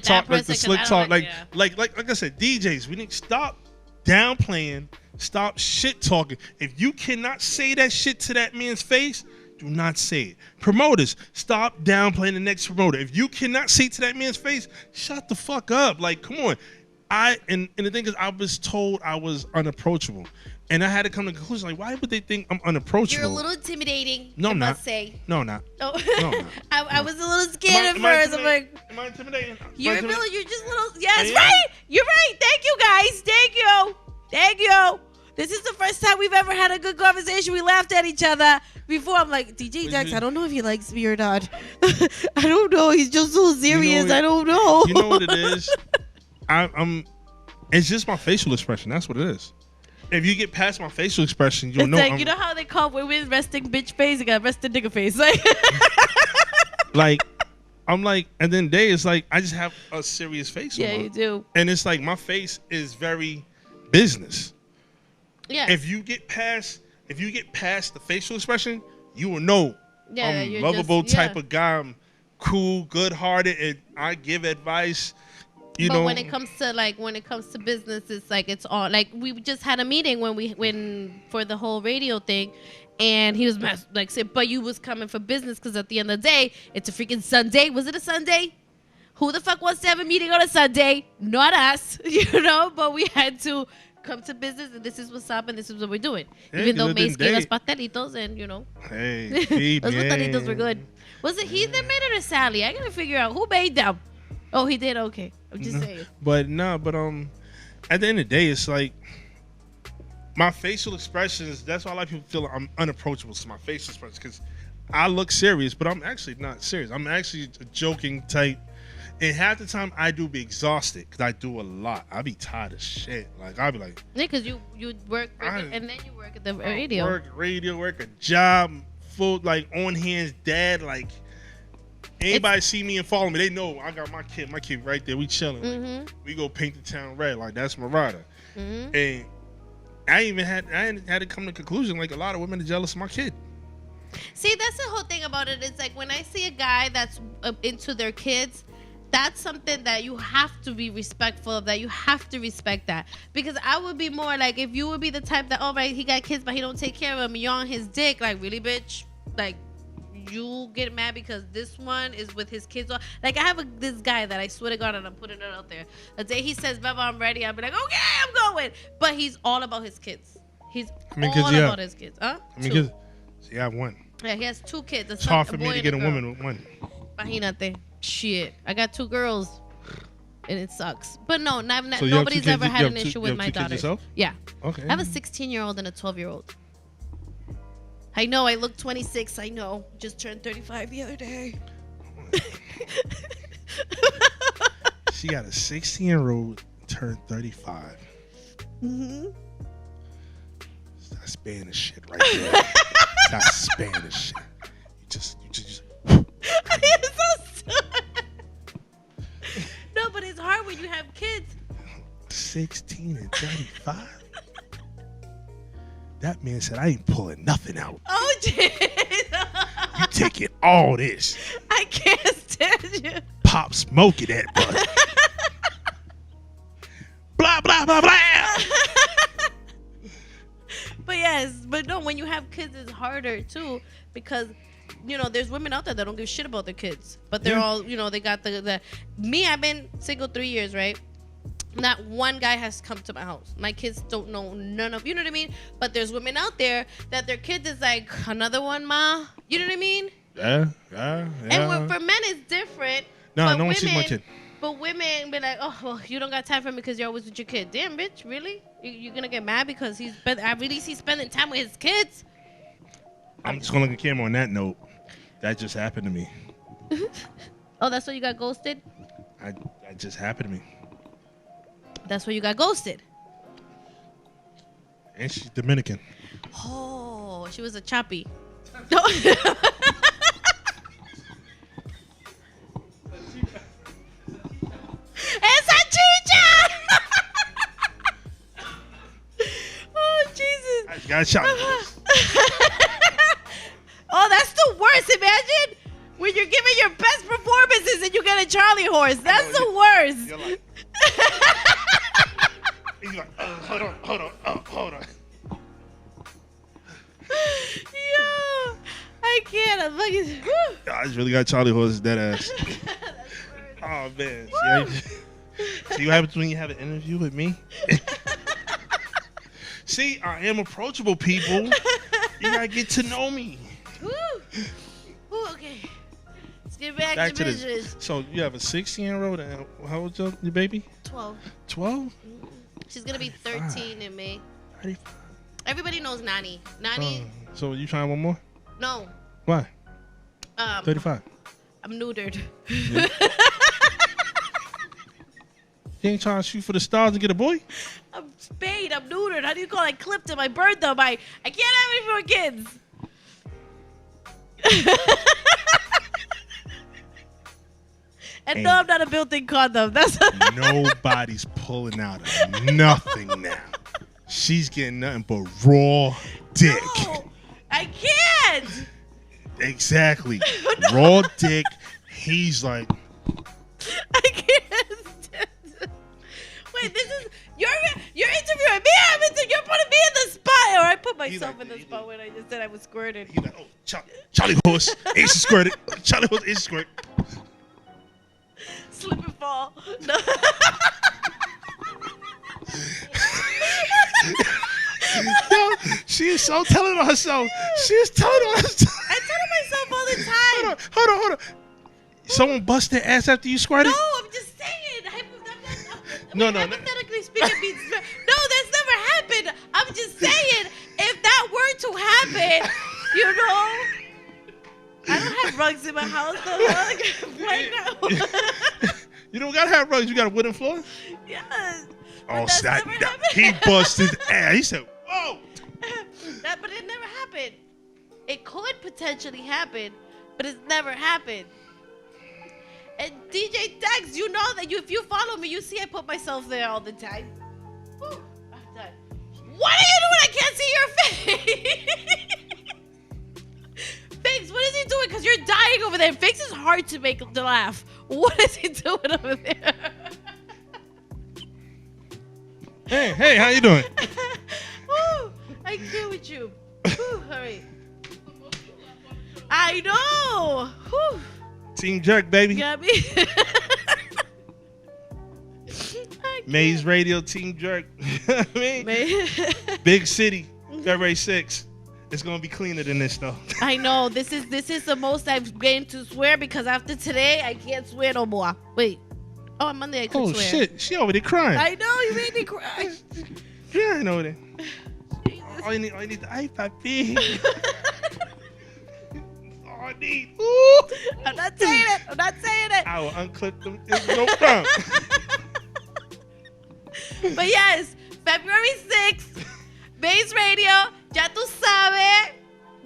talk. Like I said, DJs, we need to stop downplaying, stop shit talking. If you cannot say that shit to that man's face, do not say it. Promoters, stop downplaying the next promoter. If you cannot say it to that man's face, shut the fuck up. Like, come on. And the thing is, I was told I was unapproachable. And I had to come to the conclusion, like, why would they think I'm unapproachable? You're a little intimidating, no, I I'm not. must say. No, I'm not. Oh. No, I'm not. I was a little scared at first. I'm like, am I intimidating? you're just a little, yes, right? You're right. Thank you, guys. Thank you. This is the first time we've ever had a good conversation. We laughed at each other. Before, I'm like, DeeJay DEX, I don't know if he likes me or not. I don't know. He's just so serious. I don't know. You know what it is? It's just my facial expression. That's what it is. If you get past my facial expression, you'll know. Like, you know how they call women resting bitch face? They got resting nigga face. Like, I'm like, and then day is like, I just have a serious face. Yeah, you do. And it's like, my face is very business. Yeah. If you get past the facial expression, you will know I'm a lovable type of guy. I'm cool, good-hearted, and I give advice. But when it comes to business, it's like it's all like we just had a meeting when for the whole radio thing, and he was like said, but you was coming for business because at the end of the day, it's a freaking Sunday. Was it a Sunday? Who the fuck wants to have a meeting on a Sunday? Not us, But we had to come to business, and this is what's up, and this is what we're doing. Yeah, even though Mace gave us pastelitos, and hey, those pastelitos were good. Was it he that made it or Sally? I gotta figure out who made them. Oh, he did. Okay, I'm just saying. But at the end of the day, it's like my facial expressions. That's why a lot of people feel I'm unapproachable. So my facial expressions, because I look serious, but I'm actually not serious. I'm actually a joking type. And half the time I do be exhausted because I do a lot. I be tired of shit. Like I be like, yeah, because you work and then you work at the radio. Work a job, full like on hands dad. Like anybody see me and follow me, they know I got my kid right there. We chilling. Like, we go paint the town red. Like that's my rider. And I had to come to the conclusion like a lot of women are jealous of my kid. See, that's the whole thing about it. It's like when I see a guy that's into their kids, that's something that you have to be respectful of, that you have to respect that. Because I would be more like, if you would be the type that, oh, right, he got kids, but he don't take care of them, you're on his dick, like, really, bitch? Like, you get mad because this one is with his kids. Like I have this guy that I swear to God, and I'm putting it out there. The day he says, "Beba, I'm ready," I'll be like, "Okay, I'm going." But he's all about his kids. He's all about his kids. Huh? I mean, kids. So you have one. Yeah, he has 2 kids. It's hard for me to get a woman with one. Imagínate. Shit. I got 2 girls. And it sucks. But no, so nobody's ever had an issue with my daughter. Yeah. Okay. I have a 16-year-old and a 12-year-old. I know. I look 26. I know. Just turned 35 the other day. She got a 16-year-old turned 35. Mm-hmm. That Spanish shit right there. That Spanish shit. You just. You're so stupid. No, but it's hard when you have kids. 16 and 35. That man said, "I ain't pulling nothing out." Oh, jeez. You taking all this. I can't stand you. Pop smoking that butt. Blah, blah, blah, blah. But yes, but no, when you have kids, it's harder too because, you know, there's women out there that don't give a shit about their kids, but they're all, you know, they got the. Me, I've been single 3 years, right? Not one guy has come to my house. My kids don't know none of, you know what I mean? But there's women out there that their kids is like, "Another one, ma." You know what I mean? Yeah. And for men, it's different. No one sees my kid. But women be like, "Oh, well, you don't got time for me because you're always with your kid." Damn, bitch, really? You're gonna get mad because I really see spending time with his kids? I'm just gonna look at the camera on that note. That just happened to me. Oh, that's why you got ghosted? That just happened to me. That's why you got ghosted. And she's Dominican. Oh, she was a choppy. No. Esa chicha! Oh, Jesus. You got shot. Oh, that's the worst. Imagine when you're giving your best performances and you get a Charlie horse. That's the worst. You're like, hold on. Yo, I can't. I'm fucking. I just really got Charlie horses, dead ass. Oh, man. See what happens when you have an interview with me? See, I am approachable, people. You gotta get to know me. Ooh, okay. Let's get back to this. business. So you have a 16-year-old, and how old's your baby? 12. 12? She's gonna be 13 in May. 35. Everybody knows Nani. Nani. So you trying one more? No. Why? 35. I'm neutered. Yeah. You ain't trying to shoot for the stars and get a boy? I'm spayed. I'm neutered. How do you call it? I clipped them. I burned them. I can't have any more kids. And no, I'm not a built-in condom. That's nobody's pulling out of nothing now. She's getting nothing but raw dick. No, I can't. Exactly. No. Raw dick. He's like, I can't. Wait, this is you're interviewing me. You're putting me in the spot, or I put myself in the spot when I just said I was squirted. He's like, oh, Charlie horse, Ace is squirted. Charlie horse, Ace is squirted. Slip and fall. No. No, she is so telling on herself. She is telling on herself. I tell myself all the time. Hold on. Someone bust their ass after you squirted? No, I'm just saying. No. Hypothetically speaking, no, that's never happened. I'm just saying, if that were to happen, you know, I don't have rugs in my house though. Right now. You don't gotta have rugs. You got a wooden floor. Yes. Oh, he busted his ass. He said, "Whoa!" But it never happened. It could potentially happen, but it's never happened. And DeeJay DEX, you know that if you follow me, you see I put myself there all the time. Whew, I'm done. What are you doing? I can't see your face. Figs, what is he doing? Because you're dying over there. Figs is hard to make to laugh. What is he doing over there? Hey, how you doing? Woo, I can't with you. Woo, all right. I know. Team Jerk, baby. You know what I mean? Maze Radio, Team Jerk. I mean, big city, February 6th. It's gonna be cleaner than this though. I know. This is the most I've gained to swear because after today I can't swear no more. Wait. Oh, on Monday I could swear. Oh shit, she over there crying. I know, you made me cry. Yeah, I know that. All you need the iPad. All I need. Ooh. I'm not saying it. I will unclip them. It's no problem. But yes, February 6th, Base Radio, ya tu sabes.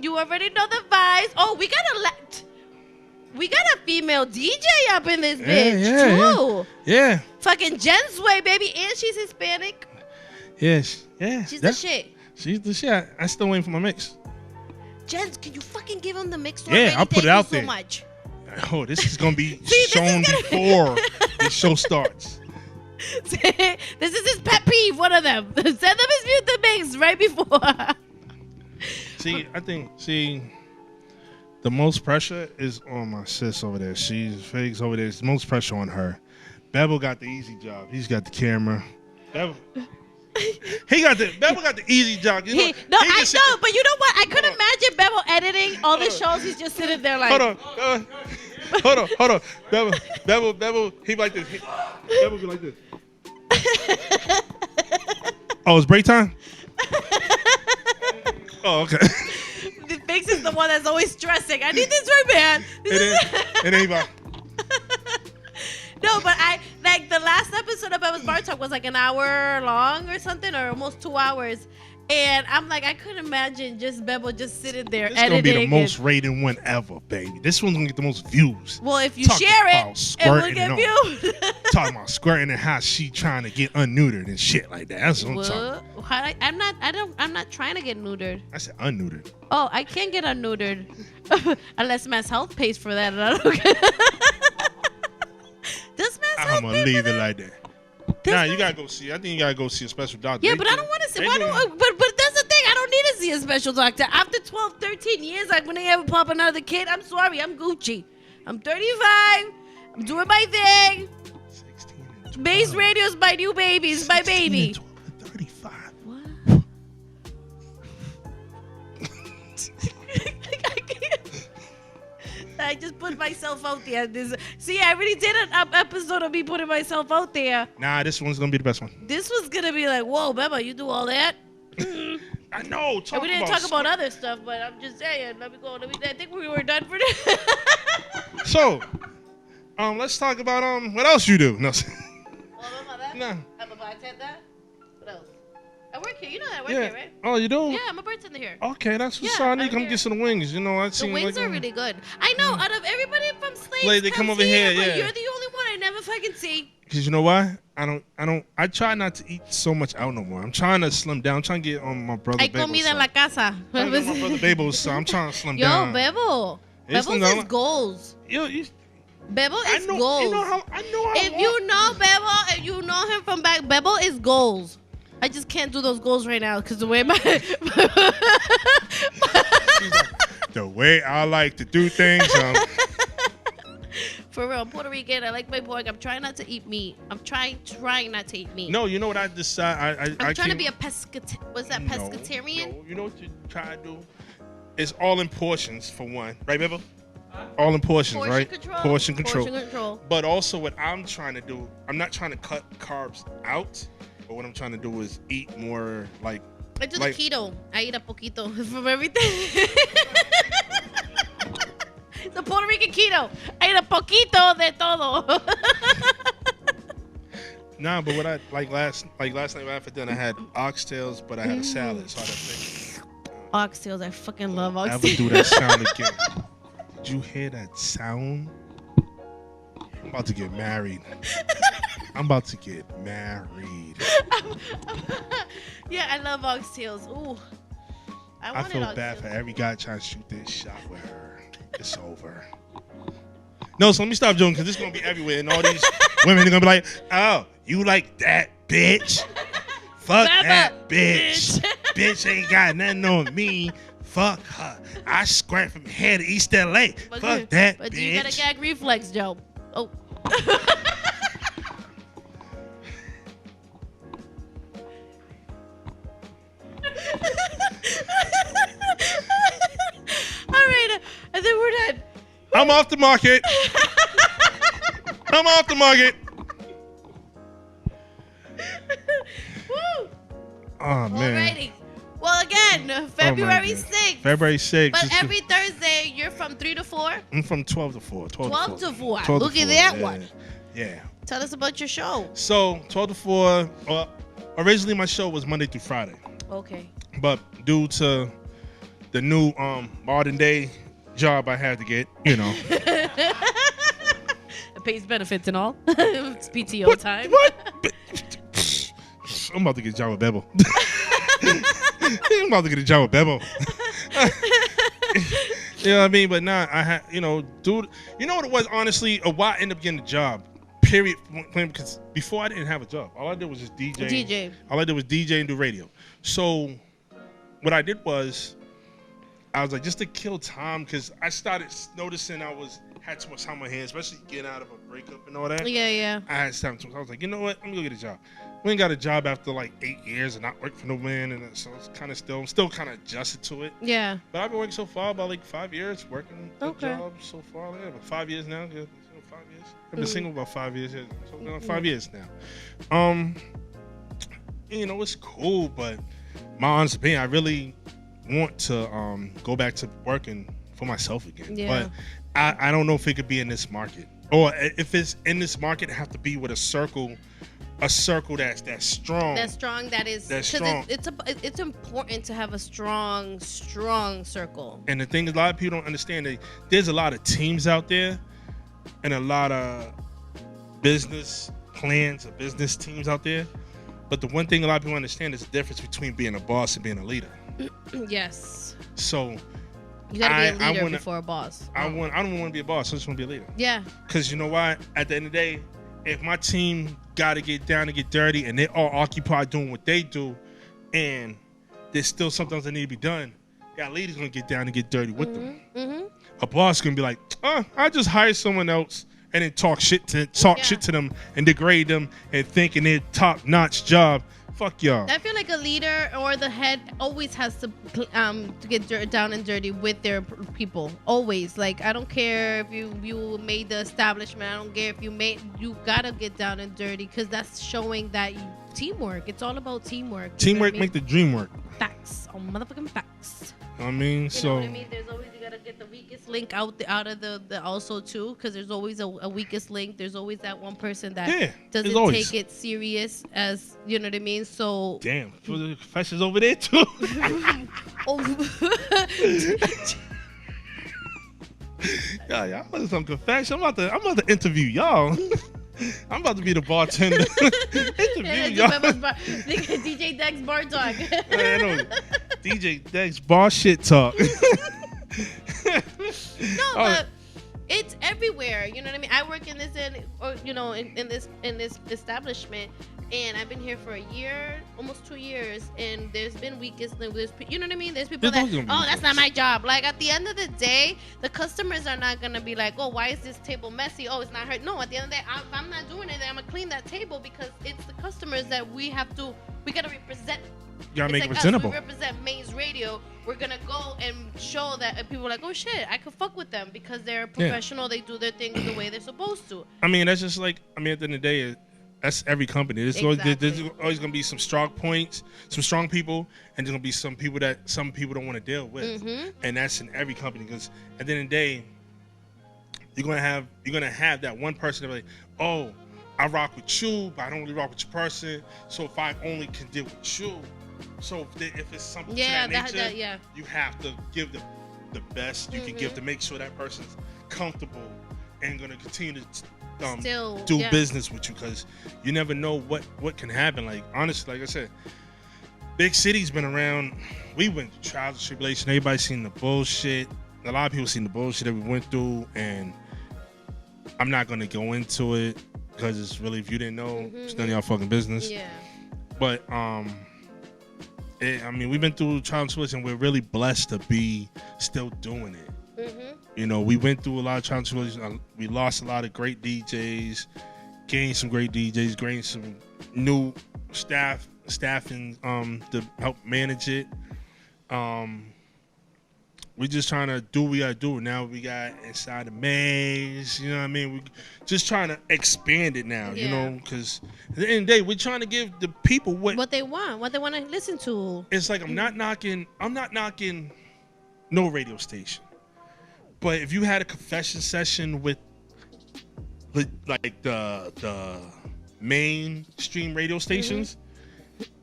You already know the vibes. Oh, we got a female DJ up in this bitch. True. Yeah. Fucking Jen's way, baby, and she's Hispanic. Yes. Yeah. She's the shit. She's the shit. I still waiting for my mix. Jens, can you fucking give him the mix? Yeah, I'll put it out there. So much. Oh, this is gonna be shown before the show starts. This is his pet peeve. One of them. Send them his mute mix right before. See, the most pressure is on my sis over there. She's Figs over there. It's the most pressure on her. Bevel got the easy job. He's got the camera. Bevel got the easy job. You know, I know, but you know what? I couldn't imagine Bevel editing all the shows. He's just sitting there like. Hold on. Bevel, he be like this. Bevel be like this. Oh, it's break time? Oh, okay. The Biggs is the one that's always stressing. I need this right, man. It ain't about. No, but the last episode of Bebas Bartalk was like an hour long or something, or almost 2 hours. And I'm like, I couldn't imagine just Bebo just sitting there editing. It's going to be the most rated one ever, baby. This one's going to get the most views. Well, if you share it, it will get views. Talking about squirting and how she trying to get unneutered and shit like that. That's what I'm talking about. I'm not trying to get neutered. I said unneutered. Oh, I can't get unneutered. Unless Mass Health pays for that. And I don't get Does Mass Health pay for that? I'm going to leave it like that. Nah, you gotta go see. I think you gotta go see a special doctor. Yeah, but I don't want to see. But that's the thing. I don't need to see a special doctor. After 12, 13 years, like when they ever pop another kid, I'm sorry. I'm Gucci. I'm 35. I'm doing my thing. 16 and 12. Base Radio's my new baby. It's my baby. 12 and 35. What? I just put myself out there. See, I already did an episode of me putting myself out there. Nah, this one's gonna be the best one. This was gonna be like, whoa, Beba, you do all that? I know. And we didn't talk about other stuff, but I'm just saying. Let me go. I think we were done for this. So, let's talk about what else you do. No. No. I'm a bartender. What else? I work here. You know that I work here, right? Oh, you do? Yeah, I'm a bartender here. Okay, that's what's I need to come get some wings. You know, the wings are really good. I know. Out of everybody from Slaves, they come over here. But yeah, you're the only one I never fucking see. Because you know why? I try not to eat so much out no more. I'm trying to slim down. I'm trying to get on my brother. Hay comida en la casa. My brother Bebos, so I'm trying to slim down. Yo, Bebo. Bebo is goals. Bebo is goals. You know how if you know Bebo and you know him from back, Bebo is goals. I just can't do those goals right now because the way the way I like to do things. For real, I'm Puerto Rican. I like my pork. I'm trying not to eat meat. I'm trying not to eat meat. No, you know what I decide? I'm trying to be a pescatarian. No, you know what you try to do? It's all in portions for one, right, Bebo? All in portions, right? Portion control. But also, what I'm trying to do, I'm not trying to cut carbs out. But what I'm trying to do is eat more like. I do the keto. I eat a poquito from everything. The Puerto Rican keto. I eat a poquito de todo. Nah, but what I last night after dinner, I had oxtails, but I had a salad, so I had to think. Oxtails, I fucking love oxtails. Never do that sound again. Did you hear that sound? I'm about to get married. Yeah, I love oxtails. Ooh. I feel bad for every guy trying to shoot this shot with her. It's over. No, so let me stop joking because this is going to be everywhere. And all these women are going to be like, oh, you like that, bitch? Fuck that, bitch. Bitch ain't got nothing on me. Fuck her. I square from here to East LA. But Fuck that, but bitch. you got a gag reflex, Joe. Oh. All right, and then we're done. I'm off the market. I'm off the market. Woo. Oh, man. Alrighty. Well, again, February 6th. February 6th. But every Thursday, you're from 3 to 4? I'm from 12 to 4. 12 to 4. 12 Look to at 4. that Yeah. one. Yeah. Tell us about your show. So, 12 to 4. Originally, my show was Monday through Friday. Okay. But due to the new modern day job I had to get, you know. It pays benefits and all. It's PTO time. What? I'm about to get a job with Bebo. I'm about to get a job with Bebo. You know what I mean? But nah, I had, dude, you know what it was, honestly, why I ended up getting the job, period, because before I didn't have a job. All I did was just DJ. DJ. All I did was DJ and do radio. So what I did was, I was like, just to kill time, because I started noticing had too much time on my hands, especially getting out of a breakup and all that. Yeah. I had time to. I was like, you know what? I'm gonna go get a job. We ain't got a job after like 8 years and not work for no man, and so it's kind of I'm still kind of adjusted to it. Yeah. But I've been working so far about like 5 years, working good Okay. jobs so far. Yeah, but 5 years now. Yeah, 5 years. I've been single about 5 years. Yeah, so 5 years now. It's cool, but my honest opinion, I really want to go back to working for myself again. Yeah. But I don't know if it could be in this market, or if it's in this market, it have to be with a circle that's strong. That's strong. That's strong. It's important to have a strong circle. And the thing is, a lot of people don't understand that there's a lot of teams out there, and a lot of business plans or business teams out there. But the one thing a lot of people understand is the difference between being a boss and being a leader. Yes. So you gotta be a leader before a boss. I don't want to be a boss. I just want to be a leader. Yeah. Because you know why? At the end of the day, if my team got to get down and get dirty, and they're all occupied doing what they do, and there's still something that need to be done, that leader's gonna get down and get dirty with them. Mm-hmm. A boss gonna be like, I just hired someone else, and then talk shit to them and degrade them and thinking they're top-notch job. Fuck y'all. I feel like a leader or the head always has to get down and dirty with their people. Always. Like, I don't care if you made the establishment. I don't care if you gotta get down and dirty, because that's showing that teamwork. It's all about teamwork. Teamwork make the dream work. Facts. On motherfucking facts. I mean, You know what I mean? There's always, you gotta get the weakest link out of the also too, because there's always a weakest link. There's always that one person that doesn't take it serious, as you know what I mean. So damn, the confessions over there too. Y'all want some confession? I'm about to interview y'all. I'm about to be the bartender. Interview y'all. DJ DEX Bartalk. I know. DJ DEX bar shit talk. No, but it's everywhere. You know what I mean? I work in this in this establishment, and I've been here for a year, almost 2 years, and there's been weakest link. You know what I mean? There's people that's not my job. Like, at the end of the day, the customers are not gonna be like, oh, why is this table messy? Oh, it's not her. No, at the end of the day, if I'm not doing it, I'm gonna clean that table, because it's the customers that we gotta represent. You gotta make it like presentable. We represent Maine's Radio. We're gonna go and show that people are like, oh shit, I could fuck with them because they're professional. They do their things the way they're supposed to. I mean, that's just like, at the end of the day, that's every company. There's always gonna be some strong points, some strong people, and there's gonna be some people that some people don't want to deal with, and that's in every company. Because at the end of the day, you're gonna have that one person that be like, oh, I rock with you, but I don't really rock with your person. So if I only can deal with you. So if it's something to that nature, you have to give the best you can give to make sure that person's comfortable and going to continue to do business with you, because you never know what can happen. Like, honestly, like I said, big city's been around. We went through trials and tribulation. Everybody's seen the bullshit. A lot of people seen the bullshit that we went through, and I'm not going to go into it because it's really, if you didn't know, it's none of y'all fucking business. Yeah. But I mean, we've been through trials and tribulations, and we're really blessed to be still doing it. You know, we went through a lot of trials and tribulations. We lost a lot of great DJs, gained some great DJs, gained some new staffing to help manage it. We just trying to do what we gotta do. Now we got Inside the Maze, you know what I mean? We just trying to expand it now, you know, because at the end of the day, we're trying to give the people what they want to listen to. It's like I'm not knocking no radio station. But if you had a confession session with like the mainstream radio stations,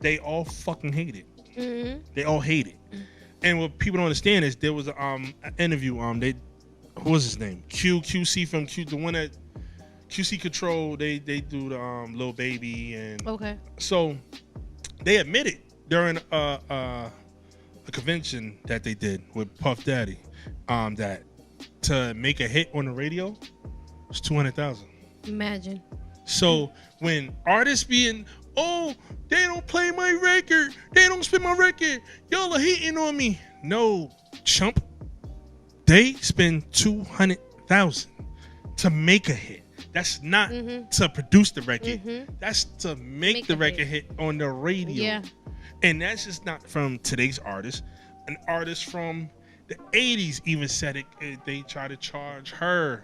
they all fucking hate it. They all hate it. And what people don't understand is there was an interview. Who was his name? QC from the one that QC Control. They do the Lil Baby and so they admitted during a convention that they did with Puff Daddy that to make a hit on the radio was $200,000. Imagine. So when artists being they don't play my record. They don't spin my record. Y'all are hating on me. No, chump. They spend $200,000 to make a hit. That's not to produce the record. That's to make the record hit on the radio. Yeah. And that's just not from today's artist. An artist from the 80s even said it. They try to charge her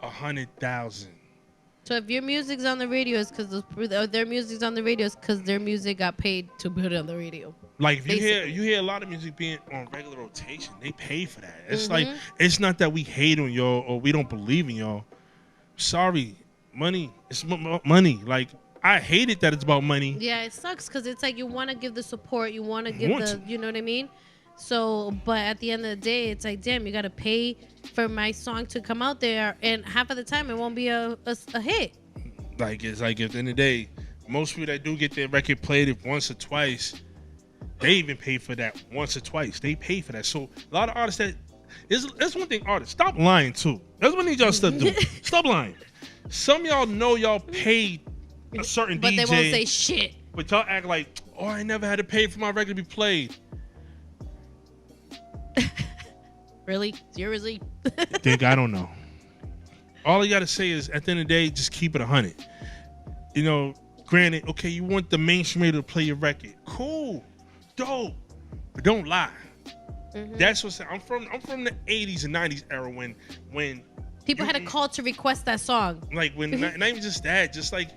$100,000. So if your music's on the radio, it's because their music's on the radio, it's because their music got paid to put it on the radio. Like if you hear a lot of music being on regular rotation, they pay for that. It's like it's not that we hate on y'all or we don't believe in y'all. Sorry, money. It's money. Like I hate it that it's about money. Yeah, it sucks because it's like you want to give the support, you want to give you know what I mean. So, but at the end of the day, it's like, damn, you got to pay for my song to come out there. And half of the time, it won't be a hit. Like, it's like at the end of the day, most people that do get their record played once or twice, they even pay for that once or twice. They pay for that. So, a lot of artists that's one thing, artists, stop lying too. That's what I need y'all to do. Stop lying. Some of y'all know y'all paid a certain DJ. But they won't say shit. But y'all act like, I never had to pay for my record to be played. Really? Seriously? Dick, I don't know. All you got to say is, at the end of the day, just keep it 100. You know, granted, okay, you want the mainstream radio to play your record. Cool. Dope. But don't lie. That's what I'm from the 80s and 90s era when people had a call to request that song. Like when not even just that, just like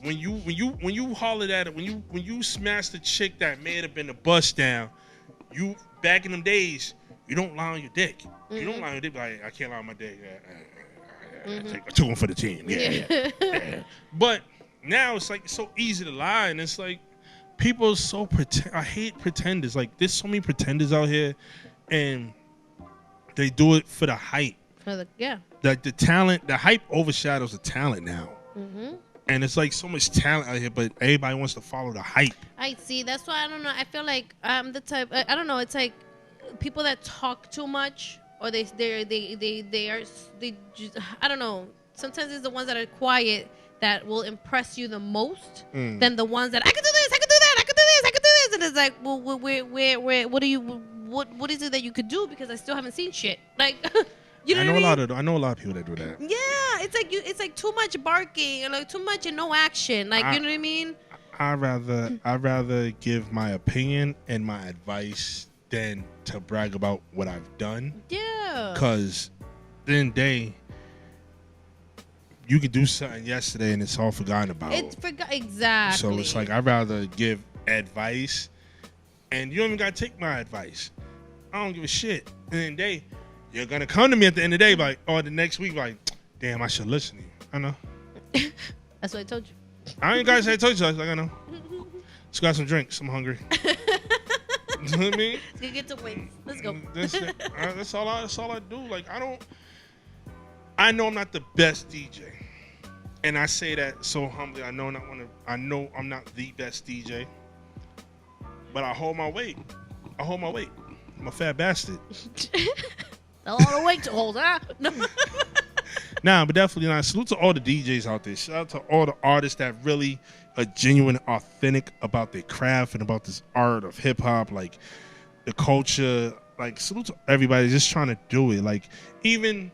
when you hollered at it, when you smashed the chick that may have been the bust down, you back in them days, you don't lie on your dick. You don't lie on your dick. Like, I can't lie on my dick. I took one for the team. Yeah. But now it's like it's so easy to lie, and it's like people are so I hate pretenders. Like there's so many pretenders out here, and they do it for the hype. Like the talent, the hype overshadows the talent now. And it's like so much talent out here, but everybody wants to follow the hype. I see. That's why I don't know. I feel like I'm the type. I don't know. It's like people that talk too much, or they just, I don't know. Sometimes it's the ones that are quiet that will impress you the most than the ones that I can do this, I can do that, I can do this, I can do this, and it's like, well, what is it that you could do? Because I still haven't seen shit. Like, you know what I mean? I know a lot of people that do that. Yeah, it's like too much barking and like too much and no action. Like, you know what I mean? I'd rather give my opinion and my advice than to brag about what I've done. Yeah. Because at the end of the day, you could do something yesterday and it's all forgotten about. Exactly. So it's like I'd rather give advice, and you don't even gotta take my advice. I don't give a shit. At the end of the day, you're gonna come to me at the end of the day, like, or the next week, like, damn, I should listen to you. I know. That's what I told you. I ain't gotta say I told you. Like, I know. Just got some drinks. I'm hungry. You know what I mean? Let's get to wings. Let's go. That's all I do. Like, I know I'm not the best DJ, and I say that so humbly. I know I'm not the best DJ, but I hold my weight. I'm a fat bastard. A lot of weight to hold, huh? No. Nah, but definitely not. Salute to all the DJs out there. Shout out to all the artists that really are genuine, authentic about their craft and about this art of hip hop, like the culture. Like, salute to everybody just trying to do it. Like, even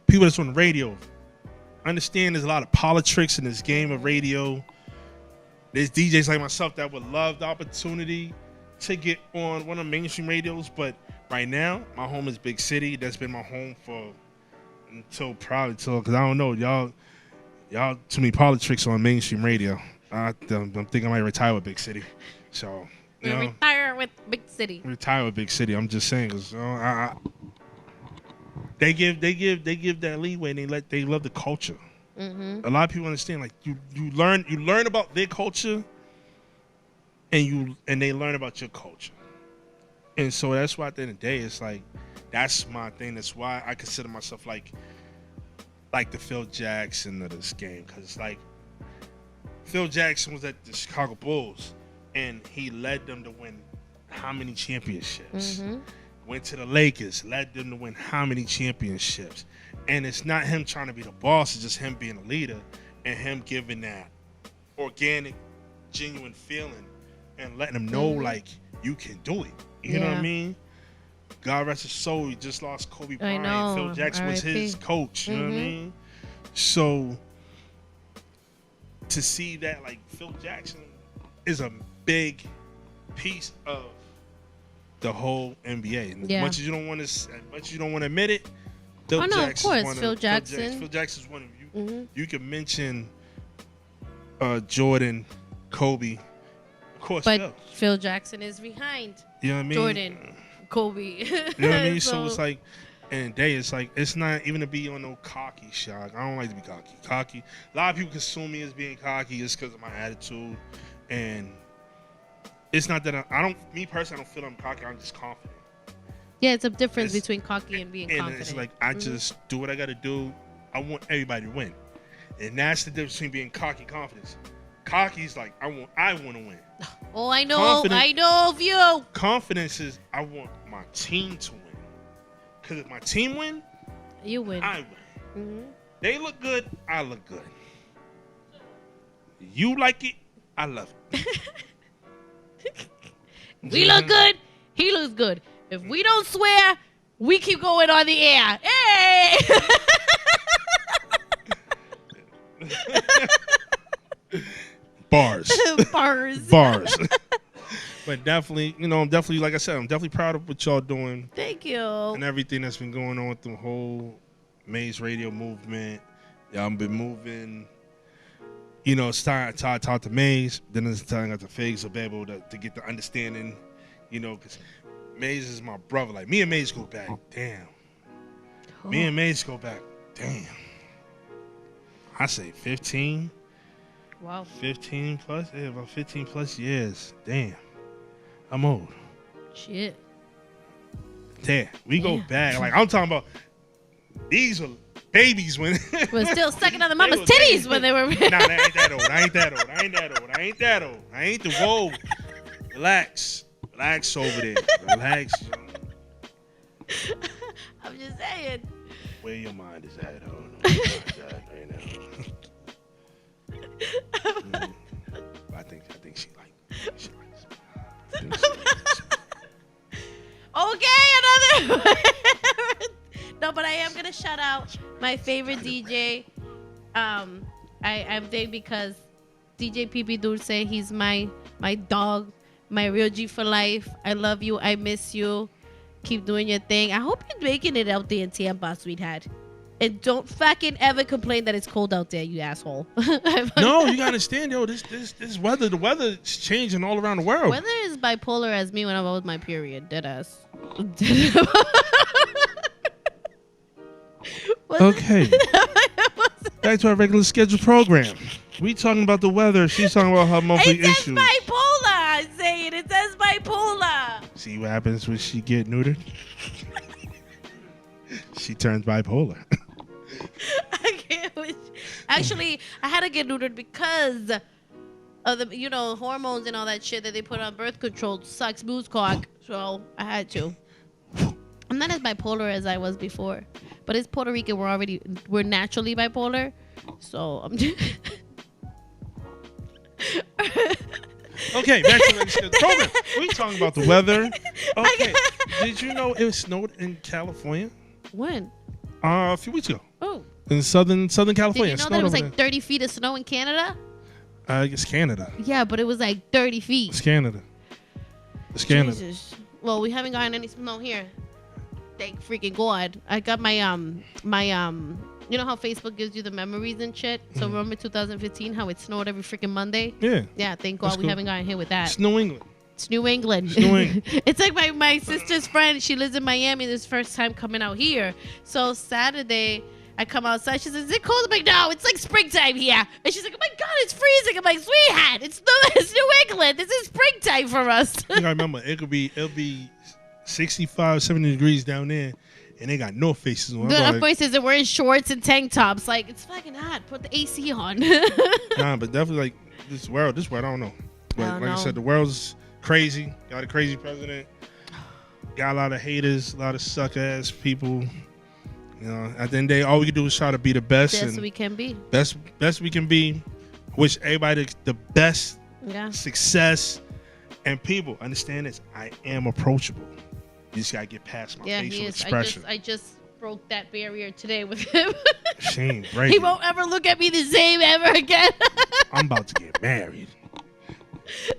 people that's on the radio. Understand there's a lot of politics in this game of radio. There's DJs like myself that would love the opportunity to get on one of the mainstream radios, but right now, my home is big city. That's been my home because I don't know, y'all too many politics on mainstream radio. I'm thinking I might retire with big city. So, retire with big city. Retire with big city. I'm just saying, cause they give that leeway. And they love the culture. Mm-hmm. A lot of people understand. Like you learn about their culture, and they learn about your culture. And so that's why at the end of the day, it's like that's my thing. That's why I consider myself like the Phil Jackson of this game, because like Phil Jackson was at the Chicago Bulls, and he led them to win how many championships? Mm-hmm. Went to the Lakers, led them to win how many championships? And it's not him trying to be the boss, it's just him being a leader and him giving that organic, genuine feeling and letting them know, like, you can do it. You know what I mean? God rest his soul, he just lost Kobe Bryant. Phil Jackson was his coach. You know what I mean? So, to see that, like, Phil Jackson is a big piece of the whole NBA. And as much as you don't want to admit it, Phil Jackson's one of you. Mm-hmm. You can mention Jordan, Kobe, of course. But Phil Jackson is behind. You know what I mean? Jordan, Kobe. You know what I mean? So it's like, and day it's like it's not even to be on no cocky shot. I don't like to be cocky. A lot of people consume me as being cocky just because of my attitude, and it's not that I don't. Me personally, I don't feel I'm cocky. I'm just confident. Yeah, it's a difference between cocky and being confident. And it's like I just do what I got to do. I want everybody to win, and that's the difference between being cocky and confidence. Cocky is like I want to win. Oh, I know of you. Confidence is I want my team to win. Because if my team win, you win. I win. Mm-hmm. They look good, I look good. You like it, I love it. We look good, he looks good. If we don't swear, we keep going on the air. Hey! Bars. Bars. But definitely, like I said, I'm definitely proud of what y'all doing. Thank you. And everything that's been going on with the whole Maze Radio movement. Y'all been moving. It's time I talk to Maze. Then it's time I got to Figs or Bebo to get the understanding, because Maze is my brother. Like, me and Maze go back. Damn. Oh. Me and Maze go back. Damn. I say 15. Wow. 15 plus? Yeah, about 15 plus years. Damn. I'm old. Shit. Damn. We go back. Like, I'm talking about these were babies when was still sucking on the mama's titties when they were. Nah, I ain't that old. I ain't the old. Relax over there. Relax. I'm just saying. Where your mind is at, right now. I think she likes. Okay, another. No, but I am gonna shout out my favorite DJ. I'm there because DJ PB Dulce. He's my dog, my real G for life. I love you. I miss you. Keep doing your thing. I hope you're making it out there in Tampa, sweetheart. And don't fucking ever complain that it's cold out there, you asshole. No, you gotta understand, yo. This weather, the weather is changing all around the world. Weather is bipolar as me when I'm with my period. Deadass. Okay. Back to our regular scheduled program. We talking about the weather. She's talking about her monthly issues. It says bipolar. I'm saying it says bipolar. See what happens when she get neutered? She turns bipolar. I can't. Actually, I had to get neutered because of the hormones and all that shit that they put on birth control. Sucks booze cock. So I had to. I'm not as bipolar as I was before, but it's Puerto Rican. We're naturally bipolar, so I'm. Okay, back to the program. We talking about the weather. Okay, did you know it snowed in California? When? A few weeks ago. Oh. In Southern California. Did you know there was like 30 feet of snow in Canada? It's Canada. Yeah, but it was like 30 feet. It's Canada. It's Canada. Jesus. Well, we haven't gotten any snow here. Thank freaking God. I got my you know how Facebook gives you the memories and shit? So remember 2015 how it snowed every freaking Monday? Yeah. Yeah, thank God That's we cool. haven't gotten hit with that. It's New England. It's New England. It's New England. It's like my sister's friend. She lives in Miami. This first time coming out here. So Saturday, I come outside. She says, "Is it cold?" I'm like, "No, it's like springtime here." And she's like, "Oh my God, it's freezing." I'm like, "Sweetheart, it's New England. This is springtime for us." You gotta remember, it'll be 65, 70 degrees down there, and they got North Faces on. The voices that we're in shorts and tank tops. Like, it's fucking hot. Put the AC on. Nah, but definitely like this world, I don't know. But I don't like I know. said, the world's crazy. Got a crazy president. Got a lot of haters, a lot of suck ass people. You know, at the end of the day, all we can do is try to be the best. Best and we can be. Best we can be. Wish everybody the best Yeah. success. And people, understand this. I am approachable. You just gotta get past my Yeah, facial he is. expression. I just broke that barrier today with him. Shame, right? He won't ever look at me the same ever again. I'm about to get married.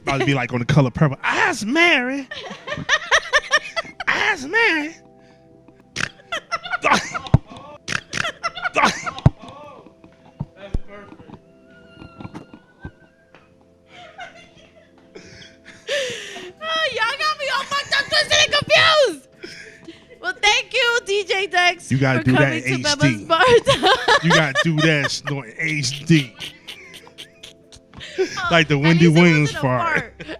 About to be like on The Color Purple. I was married. I was married. That's perfect. Oh, y'all got me all fucked up, twisted, and confused. Well, thank you, DJ Dex. You gotta for do that coming in to HD. Bebas Bartalk. You gotta do that snorting HD. Like the At Wendy least it Williams wasn't a part. fart.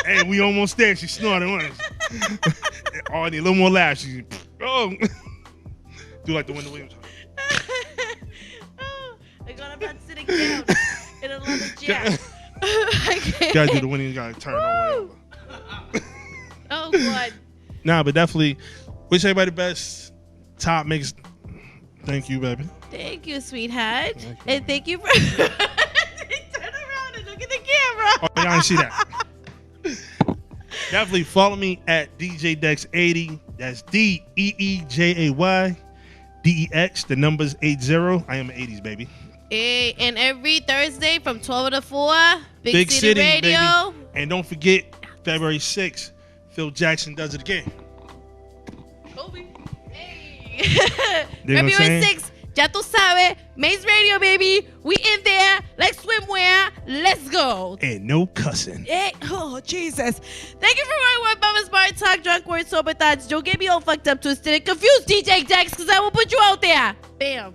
Hey, we almost there. She snorted once. Oh, I need a little more laugh. She, oh. Do like the Wendy Williams. Oh, I'm gonna about sitting down in a leather chair. I can't. Gotta do the Wendy. Gotta turn all the way over. Oh God. Nah, but definitely wish everybody the best. Top makes. Thank you, baby. Thank you, sweetheart. Thank you. And thank you for turn around and look at the camera. Oh, y'all didn't see that. Definitely follow me at DJ Dex 80. That's DEEJAY DEX. The number's 80. I am 80s, baby. Hey, and every Thursday from 12 to 4, Big City, City, Radio. baby. And don't forget, February 6th, Phil Jackson does it again. Kobe. Hey. You know what I'm February saying? 6th, ya tu sabes, Maze Radio, baby. We in there like swimwear. Let's go. And no cussing. Hey, oh, Jesus. Thank you for my Bebas Bartalk, drunk words, sober thoughts. Don't get me all fucked up, twisted, and confused, DJ Dex, because I will put you out there. Bam.